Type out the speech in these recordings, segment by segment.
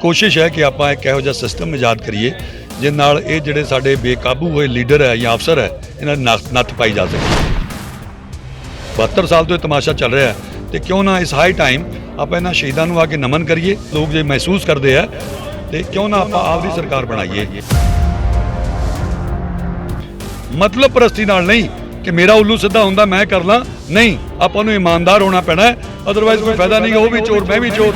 कोशिश है कि आप एक इहो जिहा सिस्टम ईजाद करिए जिस नाल ये जिहड़े साडे बेकाबू होए लीडर है या अफसर है इन्हां नत्थ पाई जा सके। 72 साल तो ये तमाशा चल रहा है तो क्यों ना इस हाई टाइम आप इन्हां शहीदां नूं आके नमन करिए। लोग जो महसूस करते हैं तो क्यों ना आप आपदी सरकार बनाइए। मतलब परस्ती नाल नहीं कि मेरा उल्लू सीधा हुंदा मैं कर ला, नहीं आपां नूं ईमानदार होना पैना है, अदरवाइज कोई फायदा नहीं। वो भी चोर मैं भी चोर।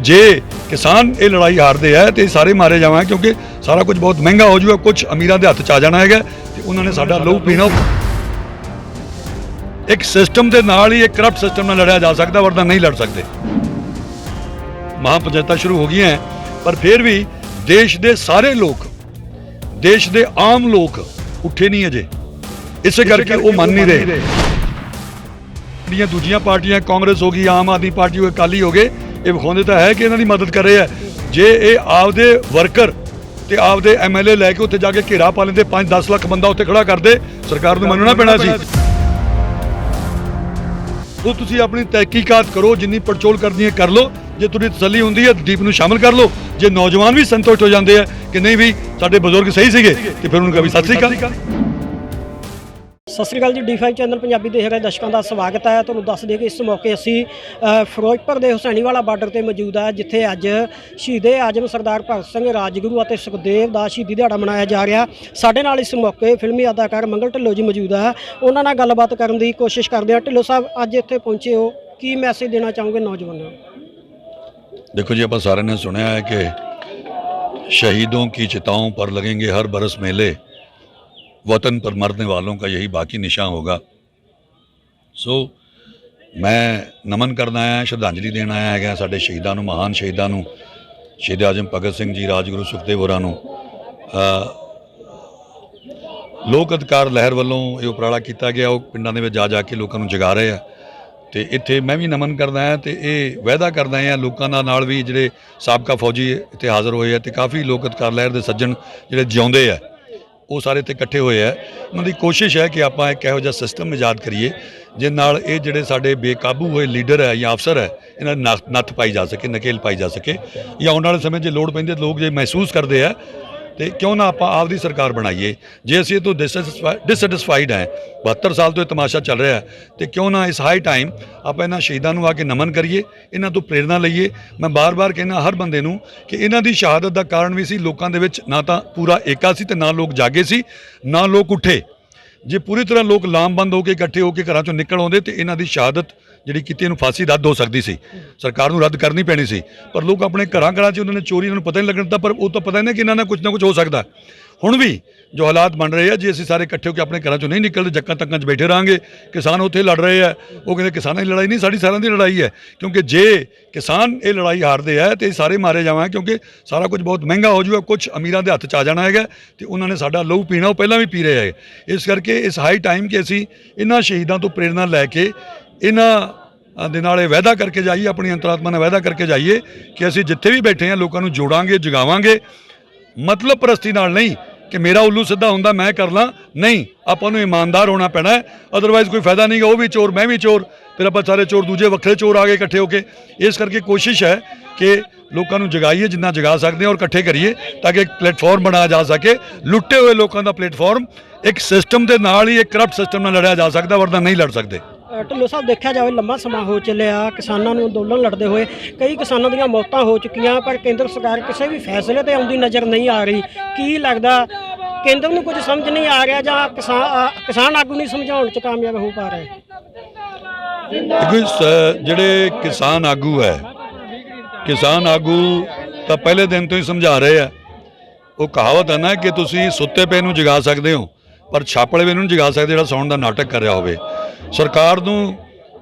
जे किसान ये लड़ाई हारते हैं तो सारे मारे जावांगे क्योंकि सारा कुछ बहुत महंगा हो जाएगा, कुछ अमीरां दे हत्थ च आ जाना है तो उन्होंने साडा लहू पीना। एक सिस्टम के नाल ही एक करप्ट सिस्टम नाल लड़िया जा सकता, वरना नहीं लड़ सकते। महापंचायतां शुरू हो गई हैं पर फिर भी देश के सारे लोग, देश के आम लोग उठे नहीं अजे, इस करके वो मन नहीं रहे। दूजियां पार्टियां कांग्रेस हो गई, आम आदमी पार्टी हो गई, अकाली हो गए, ये विखाते तो है कि इन्हों की मदद कर रहे हैं। जे ये आपदे वर्कर तो आपदे MLA लैके उत्थे जाके घेरा पा लेंदे, 5-10 लाख बंदा उत्थे खड़ा करते, सरकार को मनना पैना सी। तो तुसी अपनी तहकीकात करो, जिन्नी पड़चोल करनी है कर लो, जे तुहाडी तसल्ली हुंदी है दीप नूं शामिल कर लो। जे नौजवान भी संतुष्ट हो जाते हैं कि नहीं भी साडे बजुर्ग सही सीगे तो फिर उन्होंने कभी सत श्री अकाल। सत श्री अकाल जी। D5 चैनल पंजाबी देख रहे दर्शकों का स्वागत है। तुहानूं दस दें कि इस मौके असी फिरोजपुर के हुसैनीवाला बार्डर पर मौजूद है, जिथे अज शहीदे आजम सरदार भगत सिंह राजगुरू और सुखदेव का शहीदी दिहाड़ा मनाया जा रहा। साडे नाल इस मौके फिल्मी अदाकार मंगल ढिल्लों जी मौजूद है, उन्हां नाल गलबात करने की कोशिश करते हैं। ढिल्लों साहब अज इत्थे पहुंचे हो, की मैसेज देना चाहोगे नौजवानों? देखो जी, आप सारे ने सुना है कि शहीदों की चिताओं पर लगेंगे हर बरस मेले, वतन पर मरने वालों का यही बाकी निशान होगा। सो मैं नमन करना आया, श्रद्धांजलि देना आया है साडे शहीदां नूं, महान शहीदां नूं, शहीद आजम भगत सिंह जी, राजगुरू सुखदेव होरां नूं। लोक अधिकार लहर वालों ये उपराला किया गया, वो पिंडां दे विच जा जा के लोगों नूं जगा रहे हैं। तो इत्थे मैं भी नमन करदा है तो ये वायदा करदा है लोगों नाल भी जिहड़े साबका फौजी इत्थे हाज़र होए हैं, तो काफ़ी लोक अधिकार लहर के सज्जन जिहड़े जिउंदे है वो सारे इत्थे इकट्ठे होए है। उन्होंने कोशिश है कि आप एक इहो जिहा सिस्टम ईजाद करिए जिस नाल ये जिहड़े साडे बेकाबू होए लीडर है या अफसर है इन्हां नत्थ पाई जा सके, नकेल पाई जा सके। या आने वाले समय जो लोड़ पैंदी लोग जो महसूस करते हैं तो क्यों ना आप आपदी सरकार बनाइए। जे असीं तो डिससैटिस्फाइड हैं, 72 साल तो ये तमाशा चल रहा है तो क्यों ना इस हाई टाइम आप इन्हां शहीदां नूं आके नमन करिए, इन्हां तो प्रेरणा लईए। मैं बार बार कहना हर बंदे नूं कि इन्हां दी शहादत का कारण भी सी लोकां दे विच ना तां पूरा एका सी ते ना लोग जागे सी, ना लोग उठे। जे पूरी तरह लोग लामबंद होकर इकट्ठे होकर घरां चों निकल आउंदे तो इन्हां दी शहादत जिहड़ी कीती इहनूं फांसी रद्द हो सकती सी, सरकार नूं रद्द करनी पैनी सी। पर लोग अपने घरां च उन्होंने चोरी, उन्होंने पता नहीं लगन दिता, पर वो तो पता नहीं कि इन्हां नाल कुछ ना कुछ हो सकता। हुण भी जो हालात बन रहे हैं, जे असीं सारे इकट्ठे होकर अपने घरां चों नहीं निकलते, जक्कां तक्कां च बैठे रहांगे, किसान उत्थे लड़ रहे हैं, वो कहते किसानां की लड़ाई नहीं, साडी सारिआं दी लड़ाई है। क्योंकि जे किसान ये लड़ाई हारते हैं तो सारे मारे जावांगे क्योंकि सारा कुछ बहुत महंगा हो जाएगा, कुछ अमीरां दे हत्थ च आ जाना है तो उन्होंने साडा लहू पीना, वो पहलां भी पी रहे हैं। इस करके इस हाई टाइम कि असीं इन्हां शहीदां तो प्रेरणा लैके इन्हां दे नाल वायदा करके जाइए, अपनी अंतरात्मा ने वायदा करके जाइए कि असीं जिथे भी बैठे हैं लोगों को जोड़ांगे, जगावांगे। मतलब परस्ती नाल नहीं कि मेरा उल्लू सीधा हुंदा मैं कर ला, नहीं आपां नूं ईमानदार होना पैना है, अदरवाइज कोई फायदा नहीं। वो भी चोर मैं भी चोर, फिर आप सारे चोर दूजे वक्रे चोर आ गए इकट्ठे होके। इस करके कोशिश है कि लोगों को जगाइए जिन्ना जगा सकते हैं और इकट्ठे करिए ताकि एक प्लेटफॉर्म बनाया जा सके। लुटे हुए लोगों का प्लेटफॉर्म एक सिस्टम के नाल ही, एक करप्ट सिस्टम नाल लड़िया जा सकता, वरना नहीं लड़ सकते। ढिल्लों साहब देखा जाए लंबा समा हो चलिया किसानों नूं अंदोलन लड़ते हुए, कई किसानों दी मौतां हो चुकियां, पर केंद्र सरकार किसी भी फैसले पर आउंदी नज़र नहीं आ रही। की लगता केंद्र नूं कुछ समझ नहीं आ रहा जां किसान आगू नहीं समझाउण च कामयाब हो पा रहे? क्योंकि जिहड़े किसान आगू है, किसान आगू तो पहले दिन तो ही समझा रहे हैं। वो कहावत है ना कि तुसीं सुत्ते पे नूं जगा सकते हो पर छापड़े वे नहीं जगा सकते जिहड़ा सौण का नाटक कर रहा होवे। सरकार नूं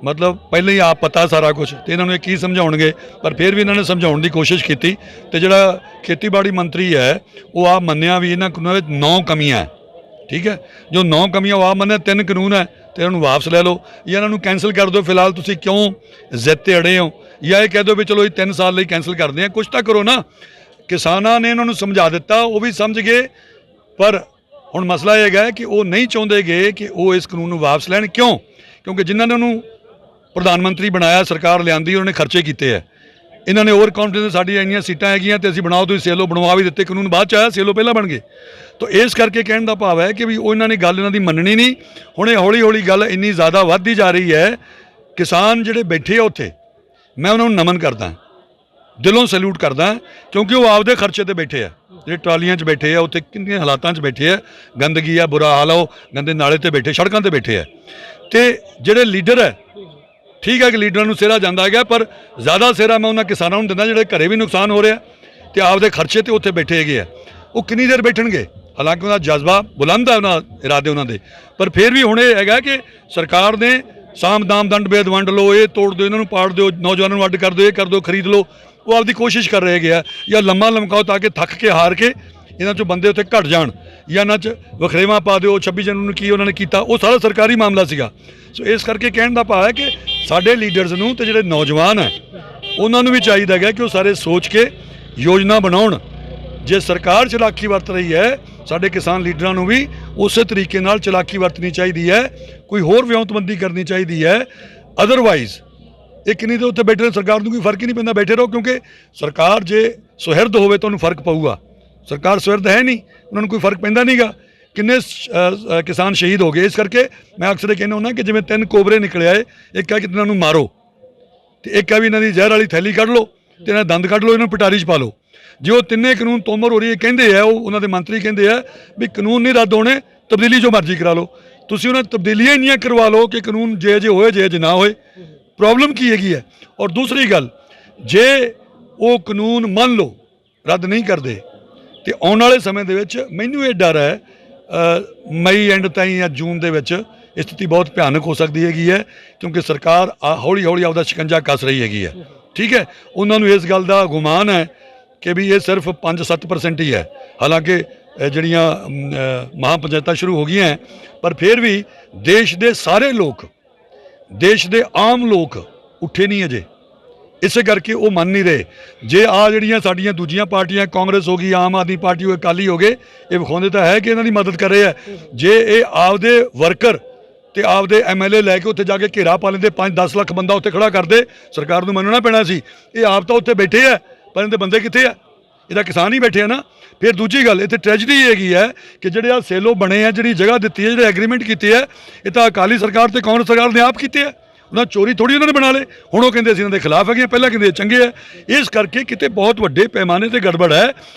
मतलब पहले ही आप पता सारा कुछ तो इन्होंने की समझाउणगे, पर फिर भी इन्होंने समझाउण की कोशिश की तो जिहड़ा खेतीबाड़ी मंत्री है वो आप मन्निया भी इन्हां कानूनां विच 9 कमियां है। ठीक है, जो 9 कमियां आप मन्ने 3 कानून है तो इन्होंने वापस लै लो या इन्होंने कैंसल कर दो। फिलहाल तुसीं क्यों जिद ते अड़े हो, या ये कह दो भी चलो ये 3 साल लिए कैंसल करते हैं, कुछ तो करो ना। किसानां ने इन्होंने समझा दिता, वो भी समझ गए, पर हुण मसला यह है कि वो नहीं चाहते गए कि वो इस कानून नूं वापस लैण। क्यों? क्योंकि जिन्होंने उन्होंने प्रधानमंत्री बनाया, सरकार लियांदी, उन्होंने खर्चे किए है ਇਹਨਾਂ ਨੇ ਓਵਰ ਕੌਨਫੀਡੈਂਸ ਸਾਡੀ ਇੰਨੀਆਂ ਸੀਟਾਂ ਹੈਗੀਆਂ ਤੇ ਅਸੀਂ ਬਣਾਓ, ਤੁਸੀਂ ਸੇਲੋ ਬਣਵਾ ਵੀ ਦਿੱਤੇ, ਕਾਨੂੰਨ ਬਾਅਦ ਚ ਆਇਆ, ਸੇਲੋ ਪਹਿਲਾਂ ਬਣ ਗਏ। ਤਾਂ ਇਸ ਕਰਕੇ ਕਹਿਣ ਦਾ ਭਾਵ ਹੈ ਕਿ ਵੀ ਉਹ ਇਹਨਾਂ ਨੇ ਗੱਲ ਇਹਨਾਂ ਦੀ ਮੰਨਣੀ ਨਹੀਂ। ਹੁਣ ਇਹ ਹੌਲੀ ਹੌਲੀ ਗੱਲ ਇੰਨੀ ਜ਼ਿਆਦਾ ਵੱਧਦੀ ਜਾ ਰਹੀ ਹੈ। ਕਿਸਾਨ ਜਿਹੜੇ ਬੈਠੇ ਆ ਉੱਥੇ, ਮੈਂ ਉਹਨਾਂ ਨੂੰ ਨਮਨ ਕਰਦਾ, ਦਿਲੋਂ ਸੈਲੂਟ ਕਰਦਾ, ਕਿਉਂਕਿ ਉਹ ਆਪਦੇ ਖਰਚੇ ਤੇ ਬੈਠੇ ਆ। ਜਿਹੜੇ ਟਰਾਲੀਆਂ 'ਚ ਬੈਠੇ ਆ ਉੱਥੇ ਕਿੰਨੀਆਂ ਹਾਲਾਤਾਂ 'ਚ ਬੈਠੇ ਆ, ਗੰਦਗੀ ਆ, ਬੁਰਾ ਹਾਲ ਆ, ਉਹ ਗੰਦੇ ਨਾਲੇ ਤੇ ਬੈਠੇ, ਸੜਕਾਂ ਤੇ ਬੈਠੇ ਆ। ਤੇ ਜਿਹੜੇ ਲੀਡਰ ਹੈ, ਠੀਕ ਹੈ ਕਿ ਲੀਡਰਾਂ ਨੂੰ ਸਿਹਰਾ ਜਾਂਦਾ ਹੈਗਾ, ਪਰ ਜ਼ਿਆਦਾ ਸਿਹਰਾ ਮੈਂ ਉਹਨਾਂ ਕਿਸਾਨਾਂ ਨੂੰ ਦਿੰਦਾ ਜਿਹੜੇ ਘਰੇ ਵੀ ਨੁਕਸਾਨ ਹੋ ਰਿਹਾ ਤੇ ਆਪਦੇ ਖਰਚੇ ਤੇ ਉੱਥੇ ਬੈਠੇ ਹੈਗੇ ਆ। ਉਹ ਕਿੰਨੀ ਦੇਰ ਬੈਠਣਗੇ? ਹਾਲਾਂਕਿ ਉਹਨਾਂ ਦਾ ਜਜ਼ਬਾ ਬੁਲੰਦ ਹੈ, ਉਹਨਾਂ ਇਰਾਦੇ ਉਹਨਾਂ ਦੇ, ਪਰ ਫਿਰ ਵੀ ਹੁਣ ਇਹ ਹੈਗਾ ਕਿ ਸਰਕਾਰ ਨੇ ਸਾਮ ਦਾਮ ਦੰਡ ਭੇਦ ਵੰਡ ਲਓ, ਇਹ ਤੋੜ ਦਿਓ, ਇਹਨਾਂ ਨੂੰ ਪਾੜ ਦਿਓ, ਨੌਜਵਾਨਾਂ ਨੂੰ ਅੱਡ ਕਰ ਦਿਓ, ਇਹ ਕਰ ਦਿਓ, ਖਰੀਦ ਲਓ। ਉਹ ਆਪਦੀ ਕੋਸ਼ਿਸ਼ ਕਰ ਰਹੇ ਹੈਗੇ ਆ, ਜਾਂ ਲੰਮਾ ਲਮਕਾਓ ਤਾਂ ਕਿ ਥੱਕ ਕੇ ਹਾਰ ਕੇ ਇਹਨਾਂ 'ਚੋਂ ਬੰਦੇ ਉੱਥੇ ਘਟ ਜਾਣ, ਜਾਂ ਇਹਨਾਂ 'ਚ ਵਖਰੇਵਾਂ ਪਾ ਦਿਓ। 26 ਜਨਵਰੀ ਨੂੰ ਕੀ ਉਹਨਾਂ ਨੇ ਕੀਤਾ, ਉਹ ਸਾਰਾ ਸਰਕਾਰੀ ਮਾਮਲਾ ਸੀਗਾ। ਸੋ ਇਸ ਕਰਕੇ ਕਹਿਣ ਦਾ ਭਾਵ ਹੈ ਕਿ ਸਾਡੇ ਲੀਡਰਸ ਨੂੰ ਤੇ ਜਿਹੜੇ ਨੌਜਵਾਨ ਹੈ ਉਹਨਾਂ ਨੂੰ ਵੀ ਚਾਹੀਦਾ ਹੈਗਾ ਕਿ ਉਹ ਸਾਰੇ ਸੋਚ ਕੇ ਯੋਜਨਾ ਬਣਾਉਣ। ਜੇ ਸਰਕਾਰ ਚਲਾਕੀ ਵਰਤ ਰਹੀ ਹੈ, ਸਾਡੇ ਕਿਸਾਨ ਲੀਡਰਾਂ ਨੂੰ ਵੀ ਉਸੇ ਤਰੀਕੇ ਨਾਲ ਚਲਾਕੀ ਵਰਤਣੀ ਚਾਹੀਦੀ ਹੈ, ਕੋਈ ਹੋਰ ਵਿਉਂਤਬੰਦੀ ਕਰਨੀ ਚਾਹੀਦੀ ਹੈ। ਅਦਰਵਾਈਜ਼ ਇੱਕ ਨਹੀਂ ਤਾਂ ਉੱਥੇ ਬੈਠੇ ਸਰਕਾਰ ਨੂੰ ਕੋਈ ਫਰਕ ਹੀ ਨਹੀਂ ਪੈਂਦਾ, ਬੈਠੇ ਰਹੋ, ਕਿਉਂਕਿ ਸਰਕਾਰ ਜੇ ਸੁਹਿਰਦ ਹੋਵੇ ਤਾਂ ਉਹਨੂੰ ਫਰਕ ਪਊਗਾ। ਸਰਕਾਰ ਸੁਹਿਰਦ ਹੈ ਨਹੀਂ, ਉਹਨਾਂ ਨੂੰ ਕੋਈ ਫਰਕ ਪੈਂਦਾ ਨਹੀਂਗਾ। ਕਿੰਨੇ ਕਿਸਾਨ ਸ਼ਹੀਦ ਹੋ ਗਏ। ਇਸ ਕਰਕੇ ਮੈਂ ਅਕਸਰ ਇਹ ਕਹਿੰਦਾ ਹੁੰਦਾ ਕਿ ਜਿਵੇਂ 3 ਕੋਬਰੇ ਨਿਕਲੇ ਆਏ, ਇੱਕ ਹੈ ਕਿ ਇਹਨਾਂ ਨੂੰ ਮਾਰੋ, ਤੇ ਇੱਕ ਹੈ ਵੀ ਇਹਨਾਂ ਦੀ ਜ਼ਹਿਰ ਵਾਲੀ ਥੈਲੀ ਕੱਢ ਲਓ ਤੇ ਇਹਨਾਂ ਦੰਦ ਕੱਢ ਲਓ, ਇਹਨਾਂ ਨੂੰ ਪਟਾਰੀ 'ਚ ਪਾ ਲਓ। ਜੇ ਉਹ ਤਿੰਨੇ ਕਾਨੂੰਨ ਤੋਮਰ ਹੋ ਰਹੀ ਹੈ, ਕਹਿੰਦੇ ਆ ਉਹ, ਉਹਨਾਂ ਦੇ ਮੰਤਰੀ ਕਹਿੰਦੇ ਆ ਵੀ ਕਾਨੂੰਨ ਨਹੀਂ ਰੱਦ ਹੋਣੇ, ਤਬਦੀਲੀ ਜੋ ਮਰਜ਼ੀ ਕਰਾ ਲਓ। ਤੁਸੀਂ ਉਹਨਾਂ ਤਬਦੀਲੀਆਂ ਇੰਨੀਆਂ ਕਰਵਾ ਲਓ ਕਿ ਕਾਨੂੰਨ ਜੇ ਹੋਏ, ਜੇ ਨਾ ਹੋਏ। ਪ੍ਰੋਬਲਮ ਕੀ ਹੈਗੀ ਹੈ? ਔਰ ਦੂਸਰੀ ਗੱਲ, ਜੇ ਉਹ ਕਾਨੂੰਨ ਮੰਨ ਲਓ ਰੱਦ ਨਹੀਂ ਕਰਦੇ ਤੇ ਆਉਣ ਵਾਲੇ ਸਮੇਂ ਦੇ ਵਿੱਚ ਮੈਨੂੰ ਇਹ ਡਰ ਹੈ ਮਈ ਐਂਡ ਤਾਈਂ ਜਾਂ ਜੂਨ ਦੇ ਵਿੱਚ ਸਥਿਤੀ ਬਹੁਤ ਭਿਆਨਕ ਹੋ ਸਕਦੀ ਹੈਗੀ ਹੈ, ਕਿਉਂਕਿ ਸਰਕਾਰ ਹੌਲੀ ਹੌਲੀ ਆਪਦਾ ਸ਼ਿਕੰਜਾ ਕੱਸ ਰਹੀ ਹੈਗੀ ਹੈ। ਠੀਕ ਹੈ, ਉਹਨਾਂ ਨੂੰ ਇਸ ਗੱਲ ਦਾ ਗੁਮਾਨ ਹੈ ਕਿ ਵੀ ਇਹ ਸਿਰਫ 5-7% ਹੀ ਹੈ। ਹਾਲਾਂਕਿ ਜਿਹੜੀਆਂ ਮਹਾਪੰਚਾਇਤਾਂ ਸ਼ੁਰੂ ਹੋ ਗਈਆਂ, ਪਰ ਫਿਰ ਵੀ ਦੇਸ਼ ਦੇ ਸਾਰੇ ਲੋਕ, ਦੇਸ਼ ਦੇ ਆਮ ਲੋਕ ਉੱਠੇ ਨਹੀਂ ਅਜੇ, ਇਸੇ ਕਰਕੇ ਉਹ ਮੰਨ ਨਹੀਂ ਰਹੇ। ਜੇ ਆ ਜਿਹੜੀਆਂ ਸਾਡੀਆਂ ਦੂਜੀਆਂ ਪਾਰਟੀਆਂ, ਕਾਂਗਰਸ ਹੋ ਗਈ, ਆਮ ਆਦਮੀ ਪਾਰਟੀ ਹੋ ਗਈ, ਅਕਾਲੀ ਹੋ ਗਏ, ਇਹ ਵਿਖਾਉਂਦੇ ਤਾਂ ਹੈ ਕਿ ਇਹਨਾਂ ਦੀ ਮਦਦ ਕਰ ਰਹੇ ਆ। ਜੇ ਇਹ ਆਪਦੇ ਵਰਕਰ ਤੇ ਆਪਦੇ MLA ਲੈ ਕੇ ਉੱਥੇ ਜਾ ਕੇ ਘੇਰਾ ਪਾ ਲੈਂਦੇ, 5-10 ਲੱਖ ਬੰਦਾ ਉੱਥੇ ਖੜਾ ਕਰਦੇ, ਸਰਕਾਰ ਨੂੰ ਮੰਨਣਾ ਪੈਣਾ ਸੀ। ਇਹ ਆਪ ਤਾਂ ਉੱਥੇ ਬੈਠੇ ਆ, ਪਰ ਇਹਦੇ ਬੰਦੇ ਕਿੱਥੇ ਆ? ਇਹਦਾ ਕਿਸਾਨ ਹੀ ਬੈਠੇ ਆ ਨਾ। ਫਿਰ ਦੂਜੀ ਗੱਲ, ਇੱਥੇ ਟ੍ਰੈਜਡੀ ਹੈਗੀ ਹੈ ਕਿ ਜਿਹੜੇ ਆ ਸੇਲੋ ਬਣੇ ਆ, ਜਿਹੜੀ ਜਗ੍ਹਾ ਦਿੱਤੀ ਹੈ, ਜਿਹੜੇ ਐਗਰੀਮੈਂਟ ਕੀਤੇ ਆ, ਇਹ ਤਾਂ ਅਕਾਲੀ ਸਰਕਾਰ ਤੇ ਕਾਂਗਰਸ ਸਰਕਾਰ ਨੇ ਆਪ ਕੀਤੇ ਆ। ਉਹਨਾਂ ਚੋਰੀ ਥੋੜੀ ਉਹਨਾਂ ਨੇ ਬਣਾ ਲਏ। ਹੁਣ ਉਹ ਕਹਿੰਦੇ ਅਸੀਂ ਇਹਨਾਂ ਦੇ ਖਿਲਾਫ ਹੈਗੇ, ਪਹਿਲਾਂ ਕਹਿੰਦੇ ਚੰਗੇ ਆ। ਇਸ ਕਰਕੇ ਕਿਤੇ ਬਹੁਤ ਵੱਡੇ ਪੈਮਾਨੇ ਤੇ ਗੜਬੜ ਹੈ,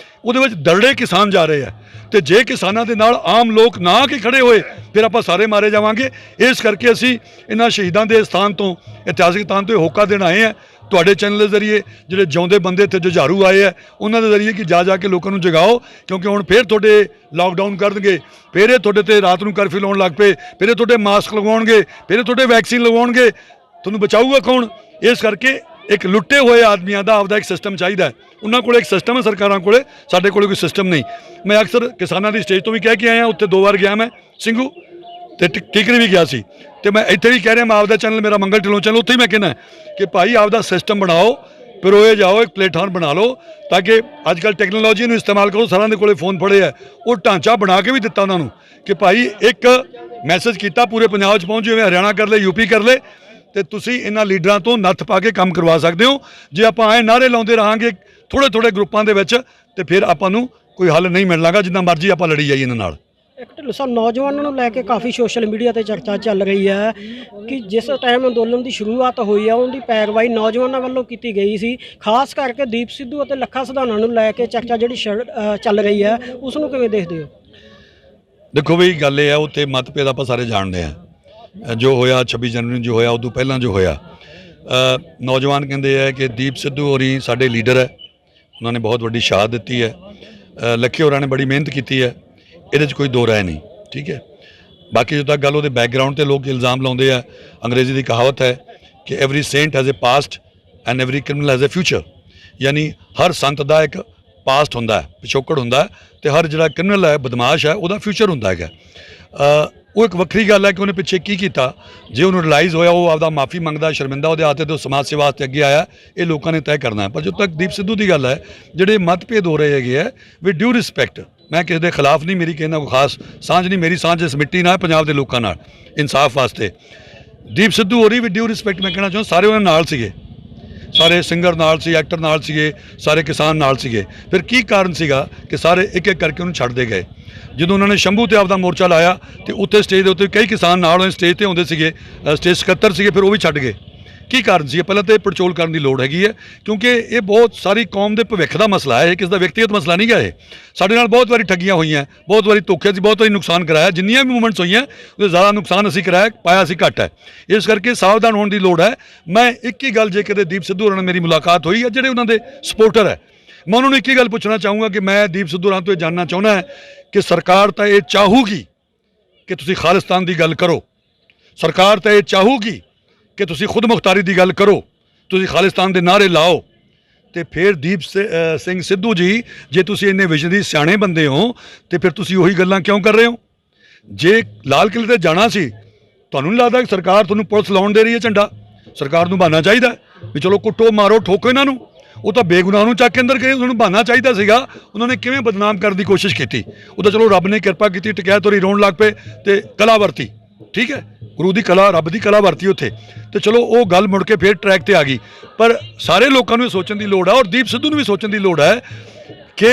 ਉਹਦੇ ਵਿੱਚ ਦਰੜੇ ਕਿਸਾਨ ਜਾ ਰਹੇ ਆ। ਤੇ ਜੇ ਕਿਸਾਨਾਂ ਦੇ ਨਾਲ ਆਮ ਲੋਕ ਨਾ ਆ ਕੇ ਖੜੇ ਹੋਏ, ਫਿਰ ਆਪਾਂ ਸਾਰੇ ਮਾਰੇ ਜਾਵਾਂਗੇ। ਇਸ ਕਰਕੇ ਅਸੀਂ ਇਹਨਾਂ ਸ਼ਹੀਦਾਂ ਦੇ ਸਥਾਨ ਤੋਂ, ਇਤਿਹਾਸਿਕ ਸਥਾਨ ਤੋਂ ਹੋਕਾ ਦੇਣ ਆਏ ਆ, ਤੁਹਾਡੇ ਚੈਨਲ ਦੇ ਜ਼ਰੀਏ। ਜਿਹੜੇ ਜਿਉਂਦੇ ਬੰਦੇ ਇੱਥੇ ਜੁਝਾਰੂ ਆਏ ਆ, ਉਹਨਾਂ ਦੇ ਜ਼ਰੀਏ ਕਿ ਜਾ ਕੇ ਲੋਕਾਂ ਨੂੰ ਜਗਾਓ, ਕਿਉਂਕਿ ਹੁਣ ਫਿਰ ਤੁਹਾਡੇ ਲਾਕਡਾਊਨ ਕਰ ਦੇਣਗੇ, ਫਿਰ ਇਹ ਤੁਹਾਡੇ ਤੇ ਰਾਤ ਨੂੰ ਕਰਫਿਊ ਲਾਉਣ ਲੱਗ ਪਏ, ਫਿਰ ਇਹ ਤੁਹਾਡੇ ਮਾਸਕ ਲਗਵਾਉਣਗੇ, ਫਿਰ ਇਹ ਤੁਹਾਡੇ ਵੈਕਸੀਨ ਲਗਵਾਉਣਗੇ, ਤੁਹਾਨੂੰ ਬਚਾਊਗਾ ਕੌਣ? ਇਸ ਕਰਕੇ ਇੱਕ ਲੁੱਟੇ ਹੋਏ ਆਦਮੀਆਂ ਦਾ ਆਪਦਾ ਇੱਕ ਸਿਸਟਮ ਚਾਹੀਦਾ। ਉਹਨਾਂ ਕੋਲ ਇੱਕ ਸਿਸਟਮ ਹੈ, ਸਰਕਾਰਾਂ ਕੋਲੇ, ਸਾਡੇ ਕੋਲ ਕੋਈ ਸਿਸਟਮ ਨਹੀਂ। ਮੈਂ ਅਕਸਰ ਕਿਸਾਨਾਂ ਦੀ ਸਟੇਜ ਤੋਂ ਵੀ ਕਹਿ ਕੇ ਆਇਆ, ਉੱਥੇ 2 ਵਾਰ ਗਿਆ ਮੈਂ, ਸਿੰਘੂ ਤੇ ਟਿਕਰੀ ਵੀ ਗਿਆ ਸੀ, ਤੇ ਮੈਂ ਇੱਥੇ ਵੀ ਕਹਿ ਰਿਹਾ, ਮੈਂ ਆਪਦਾ ਚੈਨਲ, ਮੇਰਾ ਮੰਗਲ ਢਿੱਲੋਂ ਚੈਨਲ, ਉੱਥੇ ਹੀ ਮੈਂ ਕਹਿੰਦਾ ਕਿ ਭਾਈ ਆਪਦਾ ਸਿਸਟਮ ਬਣਾਓ, ਪਿਰੋਏ ਜਾਓ, ਇੱਕ ਪਲੇਟਫਾਰਮ ਬਣਾ ਲਓ, ਤਾਂ ਕਿ ਅੱਜ ਕੱਲ੍ਹ ਟੈਕਨੋਲੋਜੀ ਨੂੰ ਇਸਤੇਮਾਲ ਕਰੋ। ਸਾਰਿਆਂ ਦੇ ਕੋਲੇ ਫੋਨ ਫੜੇ ਆ, ਉਹ ਢਾਂਚਾ ਬਣਾ ਕੇ ਵੀ ਦਿੱਤਾ ਉਹਨਾਂ ਨੂੰ ਕਿ ਭਾਈ ਇੱਕ ਮੈਸੇਜ ਕੀਤਾ, ਪੂਰੇ ਪੰਜਾਬ 'ਚ ਪਹੁੰਚ, ਜਿਵੇਂ ਹਰਿਆਣਾ ਕਰ ਲੈ, UP ਕਰ ਲੈ, ਤੇ ਤੁਸੀਂ ਇਹਨਾਂ ਲੀਡਰਾਂ ਤੋਂ ਨੱਥ ਪਾ ਕੇ ਕੰਮ ਕਰਵਾ ਸਕਦੇ ਹੋ। ਜੇ ਆਪਾਂ ਐਂ ਨਾਅਰੇ ਲਾਉਂਦੇ ਰਹਾਂਗੇ ਥੋੜ੍ਹੇ ਗਰੁੱਪਾਂ ਦੇ ਵਿੱਚ, ਤੇ ਫਿਰ ਆਪਾਂ ਨੂੰ ਕੋਈ ਹੱਲ ਨਹੀਂ ਮਿਲਣਾਗਾ, ਜਿੱਦਾਂ ਮਰਜ਼ੀ ਆਪਾਂ ਲੜੀ ਜਾਈਏ ਇਹਨਾਂ ਨਾਲ। ਇੱਕ ਢਿੱਲੋਂ ਸਾਹਿਬ, ਨੌਜਵਾਨਾਂ ਨੂੰ ਲੈ ਕੇ ਕਾਫੀ ਸੋਸ਼ਲ ਮੀਡੀਆ ਤੇ ਚਰਚਾ ਚੱਲ ਰਹੀ ਹੈ ਕਿ ਜਿਸ ਟਾਈਮ ਅੰਦੋਲਨ ਦੀ ਸ਼ੁਰੂਆਤ ਹੋਈ ਆ, ਉਹਦੀ ਪੈਰਵਾਈ ਨੌਜਵਾਨਾਂ ਵੱਲੋਂ ਕੀਤੀ ਗਈ ਸੀ। ਖਾਸ ਕਰਕੇ ਦੀਪ ਸਿੱਧੂ ਅਤੇ ਲੱਖਾ ਸਿਧਾਣਾ ਨੂੰ ਲੈ ਕੇ ਚਰਚਾ ਜਿਹੜੀ ਚੱਲ ਰਹੀ ਹੈ, ਉਸ ਨੂੰ ਕਿਵੇਂ ਦੇਖਦੇ ਹੋ? ਦੇਖੋ ਬਈ, ਗੱਲ ਇਹ ਹੈ, ਉੱਥੇ ਮਤਭੇਦ ਆਪਾਂ ਸਾਰੇ ਜਾਣਦੇ ਆ। ਜੋ ਹੋਇਆ 26 ਜਨਵਰੀ ਨੂੰ, ਜੋ ਹੋਇਆ ਉਦੋਂ ਪਹਿਲਾਂ ਜੋ ਹੋਇਆ, ਨੌਜਵਾਨ ਕਹਿੰਦੇ ਆ ਕਿ ਦੀਪ ਸਿੱਧੂ ਹੋਰੀ ਸਾਡੇ ਲੀਡਰ ਹੈ, ਉਹਨਾਂ ਨੇ ਬਹੁਤ ਵੱਡੀ ਸ਼ਹਾਦਤ ਦਿੱਤੀ ਹੈ, ਲੱਖੇ ਹੋਰਾਂ ਨੇ ਬੜੀ ਮਿਹਨਤ ਕੀਤੀ ਹੈ, ਇਹਦੇ 'ਚ ਕੋਈ ਦੋ ਰਾਏ ਨਹੀਂ। ਠੀਕ ਹੈ, ਬਾਕੀ ਜਦੋਂ ਤੱਕ ਗੱਲ ਉਹਦੇ ਬੈਕਗਰਾਊਂਡ ਤੇ ਲੋਕ ਇਲਜ਼ਾਮ ਲਾਉਂਦੇ ਆ, ਅੰਗਰੇਜ਼ੀ ਦੀ ਕਹਾਵਤ ਹੈ ਕਿ every saint has a past and every criminal has a future. ਯਾਨੀ ਹਰ ਸੰਤ ਦਾ ਇੱਕ ਪਾਸਟ ਹੁੰਦਾ, ਪਿਛੋਕੜ ਹੁੰਦਾ, ਤੇ ਹਰ ਜਿਹੜਾ ਕ੍ਰਿਮੀਨਲ ਹੈ, ਬਦਮਾਸ਼ ਹੈ, ਉਹਦਾ ਫਿਊਚਰ ਹੁੰਦਾ ਹੈਗਾ। ਉਹ ਇੱਕ ਵੱਖਰੀ ਗੱਲ ਹੈ ਕਿ ਉਹਨੇ ਪਿੱਛੇ ਕੀ ਕੀਤਾ। ਜੇ ਉਹਨੂੰ ਰਿਲਾਈਜ਼ ਹੋਇਆ, ਉਹ ਆਪਦਾ ਮਾਫੀ ਮੰਗਦਾ, ਸ਼ਰਮਿੰਦਾ ਉਹਦੇ ਹੱਥ ਤੇ ਸਮਾਜ ਸੇਵਾ ਵਾਸਤੇ ਅੱਗੇ ਆਇਆ, ਇਹ ਲੋਕਾਂ ਨੇ ਤੈਅ ਕਰਨਾ ਹੈ। ਪਰ ਜਦੋਂ ਤੱਕ ਦੀਪ ਸਿੱਧੂ ਦੀ ਗੱਲ ਹੈ, ਜਿਹੜੇ ਮਤਭੇਦ ਹੋ ਰਹੇ ਹੈਗੇ ਆ, ਵਿਦ ਡਿਊ ਰਿਸਪੈਕਟ, ਮੈਂ ਕਿਸੇ ਦੇ ਖਿਲਾਫ ਨਹੀਂ, ਮੇਰੀ ਕਿਸੇ ਨਾਲ ਕੋਈ ਖਾਸ ਸਾਂਝ ਨਹੀਂ, ਮੇਰੀ ਸਾਂਝ ਇਸ ਮਿੱਟੀ ਨਾਲ, ਪੰਜਾਬ ਦੇ ਲੋਕਾਂ ਨਾਲ, ਇਨਸਾਫ ਵਾਸਤੇ। ਦੀਪ ਸਿੱਧੂ ਹੋਰੀ ਵਿਦ ਡਿਊ ਰਿਸਪੈਕਟ ਮੈਂ ਕਹਿਣਾ ਚਾਹੁੰਦਾ, ਸਾਰੇ ਉਹਨਾਂ ਨਾਲ ਸੀਗੇ। ਸਾਰੇ ਸਿੰਗਰ ਨਾਲ ਸੀ, ਐਕਟਰ ਨਾਲ ਸੀਗੇ, ਸਾਰੇ ਕਿਸਾਨ ਨਾਲ ਸੀਗੇ। ਫਿਰ ਕੀ ਕਾਰਨ ਸੀਗਾ ਕਿ ਸਾਰੇ ਇੱਕ ਇੱਕ ਕਰਕੇ ਉਹਨੂੰ ਛੱਡਦੇ ਗਏ। ਜਦੋਂ ਉਹਨਾਂ ਨੇ ਸ਼ੰਭੂ ਤੇ ਆਪਦਾ ਮੋਰਚਾ ਲਾਇਆ ਤੇ ਉੱਥੇ ਸਟੇਜ ਦੇ ਉੱਤੇ ਕਈ ਕਿਸਾਨ ਨਾਲ ਉਹ ਸਟੇਜ ਤੇ ਆਉਂਦੇ ਸੀਗੇ, ਸਟੇਜ ਸਕੱਤਰ ਸੀਗੇ, ਫਿਰ ਉਹ ਵੀ ਛੱਡ ਗਏ। ਕੀ ਕਾਰਨ ਸੀ? ਪਹਿਲਾਂ ਤਾਂ ਇਹ ਪੜਚੋਲ ਕਰਨ ਦੀ ਲੋੜ ਹੈਗੀ ਹੈ, ਕਿਉਂਕਿ ਇਹ ਬਹੁਤ ਸਾਰੀ ਕੌਮ ਦੇ ਭਵਿੱਖ ਦਾ ਮਸਲਾ ਹੈ, ਕਿਸੇ ਦਾ ਵਿਅਕਤੀਗਤ ਮਸਲਾ ਨਹੀਂ ਗਾ। ਇਹ ਸਾਡੇ ਨਾਲ ਬਹੁਤ ਵਾਰੀ ਠੱਗੀਆਂ ਹੋਈਆਂ, ਬਹੁਤ ਵਾਰੀ ਧੋਖੇ ਸੀ, ਬਹੁਤ ਵਾਰੀ ਨੁਕਸਾਨ ਕਰਾਇਆ। ਜਿੰਨੀਆਂ ਵੀ ਮੂਵਮੈਂਟਸ ਹੋਈਆਂ ਉਹਦੇ ਜ਼ਿਆਦਾ ਨੁਕਸਾਨ ਅਸੀਂ ਕਰਾਇਆ, ਪਾਇਆ ਅਸੀਂ ਘੱਟ ਹੈ। ਇਸ ਕਰਕੇ ਸਾਵਧਾਨ ਹੋਣ ਦੀ ਲੋੜ ਹੈ। ਮੈਂ ਇੱਕ ਹੀ ਗੱਲ, ਜੇ ਕਿਤੇ ਦੀਪ ਸਿੱਧੂ ਹੋਰਾਂ ਨਾਲ ਮੇਰੀ ਮੁਲਾਕਾਤ ਹੋਈ ਹੈ, ਜਿਹੜੇ ਉਹਨਾਂ ਦੇ ਸਪੋਰਟਰ ਹੈ, ਮੈਂ ਉਹਨਾਂ ਨੂੰ ਇੱਕ ਹੀ ਗੱਲ ਪੁੱਛਣਾ ਚਾਹੂੰਗਾ ਕਿ ਮੈਂ ਦੀਪ ਸਿੱਧੂ ਹੋਰਾਂ ਤੋਂ ਇਹ ਜਾਣਨਾ ਚਾਹੁੰਦਾ ਹੈ ਕਿ ਸਰਕਾਰ ਤਾਂ ਇਹ ਚਾਹੂਗੀ ਕਿ ਤੁਸੀਂ ਖਾਲਿਸਤਾਨ ਦੀ ਗੱਲ ਕਰੋ, ਸਰਕਾਰ ਤਾਂ ਇਹ ਚਾਹੂਗੀ ਕਿ ਤੁਸੀਂ ਖੁਦ ਮੁਖਤਾਰੀ ਦੀ ਗੱਲ ਕਰੋ, ਤੁਸੀਂ ਖਾਲਿਸਤਾਨ ਦੇ ਨਾਅਰੇ ਲਾਓ, ਤੇ ਫਿਰ ਦੀਪ ਸਿੰਘ ਸਿੱਧੂ ਜੀ, ਜੇ ਤੁਸੀਂ ਇੰਨੇ ਵਿਜ਼ਨ ਦੀ ਸਿਆਣੇ ਬੰਦੇ ਹੋ ਤੇ ਫਿਰ ਤੁਸੀਂ ਉਹੀ ਗੱਲਾਂ ਕਿਉਂ ਕਰ ਰਹੇ ਹੋ? ਜੇ ਲਾਲ ਕਿਲ੍ਹੇ ਤੇ ਜਾਣਾ ਸੀ, ਤੁਹਾਨੂੰ ਨਹੀਂ ਲੱਗਦਾ ਕਿ ਸਰਕਾਰ ਤੁਹਾਨੂੰ ਪੁਲਿਸ ਲਾਉਣ ਦੇ ਰਹੀ ਹੈ ਝੰਡਾ? ਸਰਕਾਰ ਨੂੰ ਬਹਾਨਾ ਚਾਹੀਦਾ ਵੀ ਚਲੋ ਕੁੱਟੋ, ਮਾਰੋ, ਠੋਕੋ ਇਹਨਾਂ ਨੂੰ। ਉਹ ਤਾਂ ਬੇਗੁਨਾਹ ਨੂੰ ਚੱਕ ਕੇ ਅੰਦਰ ਗਏ, ਉਹਨਾਂ ਨੂੰ ਬਹਾਨਾ ਚਾਹੀਦਾ ਸੀਗਾ। ਉਹਨਾਂ ਨੇ ਕਿਵੇਂ ਬਦਨਾਮ ਕਰਨ ਦੀ ਕੋਸ਼ਿਸ਼ ਕੀਤੀ? ਉਹ ਤਾਂ ਚਲੋ ਰੱਬ ਨੇ ਕਿਰਪਾ ਕੀਤੀ, ਟਿਕਾਇਤ ਹੋਰੀ ਰੋਣ ਲੱਗ ਪਏ ਤੇ ਕਲਾ ਵਰਤੀ, ਠੀਕ ਹੈ, ਗੁਰੂ ਦੀ ਕਲਾ, ਰੱਬ ਦੀ ਕਲਾ ਵਰਤੀ ਉੱਥੇ, ਤੇ ਚਲੋ ਉਹ ਗੱਲ ਮੁੜ ਕੇ ਫਿਰ ਟਰੈਕ ਤੇ ਆ ਗਈ। ਪਰ ਸਾਰੇ ਲੋਕਾਂ ਨੂੰ ਇਹ ਸੋਚਣ ਦੀ ਲੋੜ ਹੈ, ਔਰ ਦੀਪ ਸਿੱਧੂ ਨੂੰ ਵੀ ਸੋਚਣ ਦੀ ਲੋੜ ਹੈ ਕਿ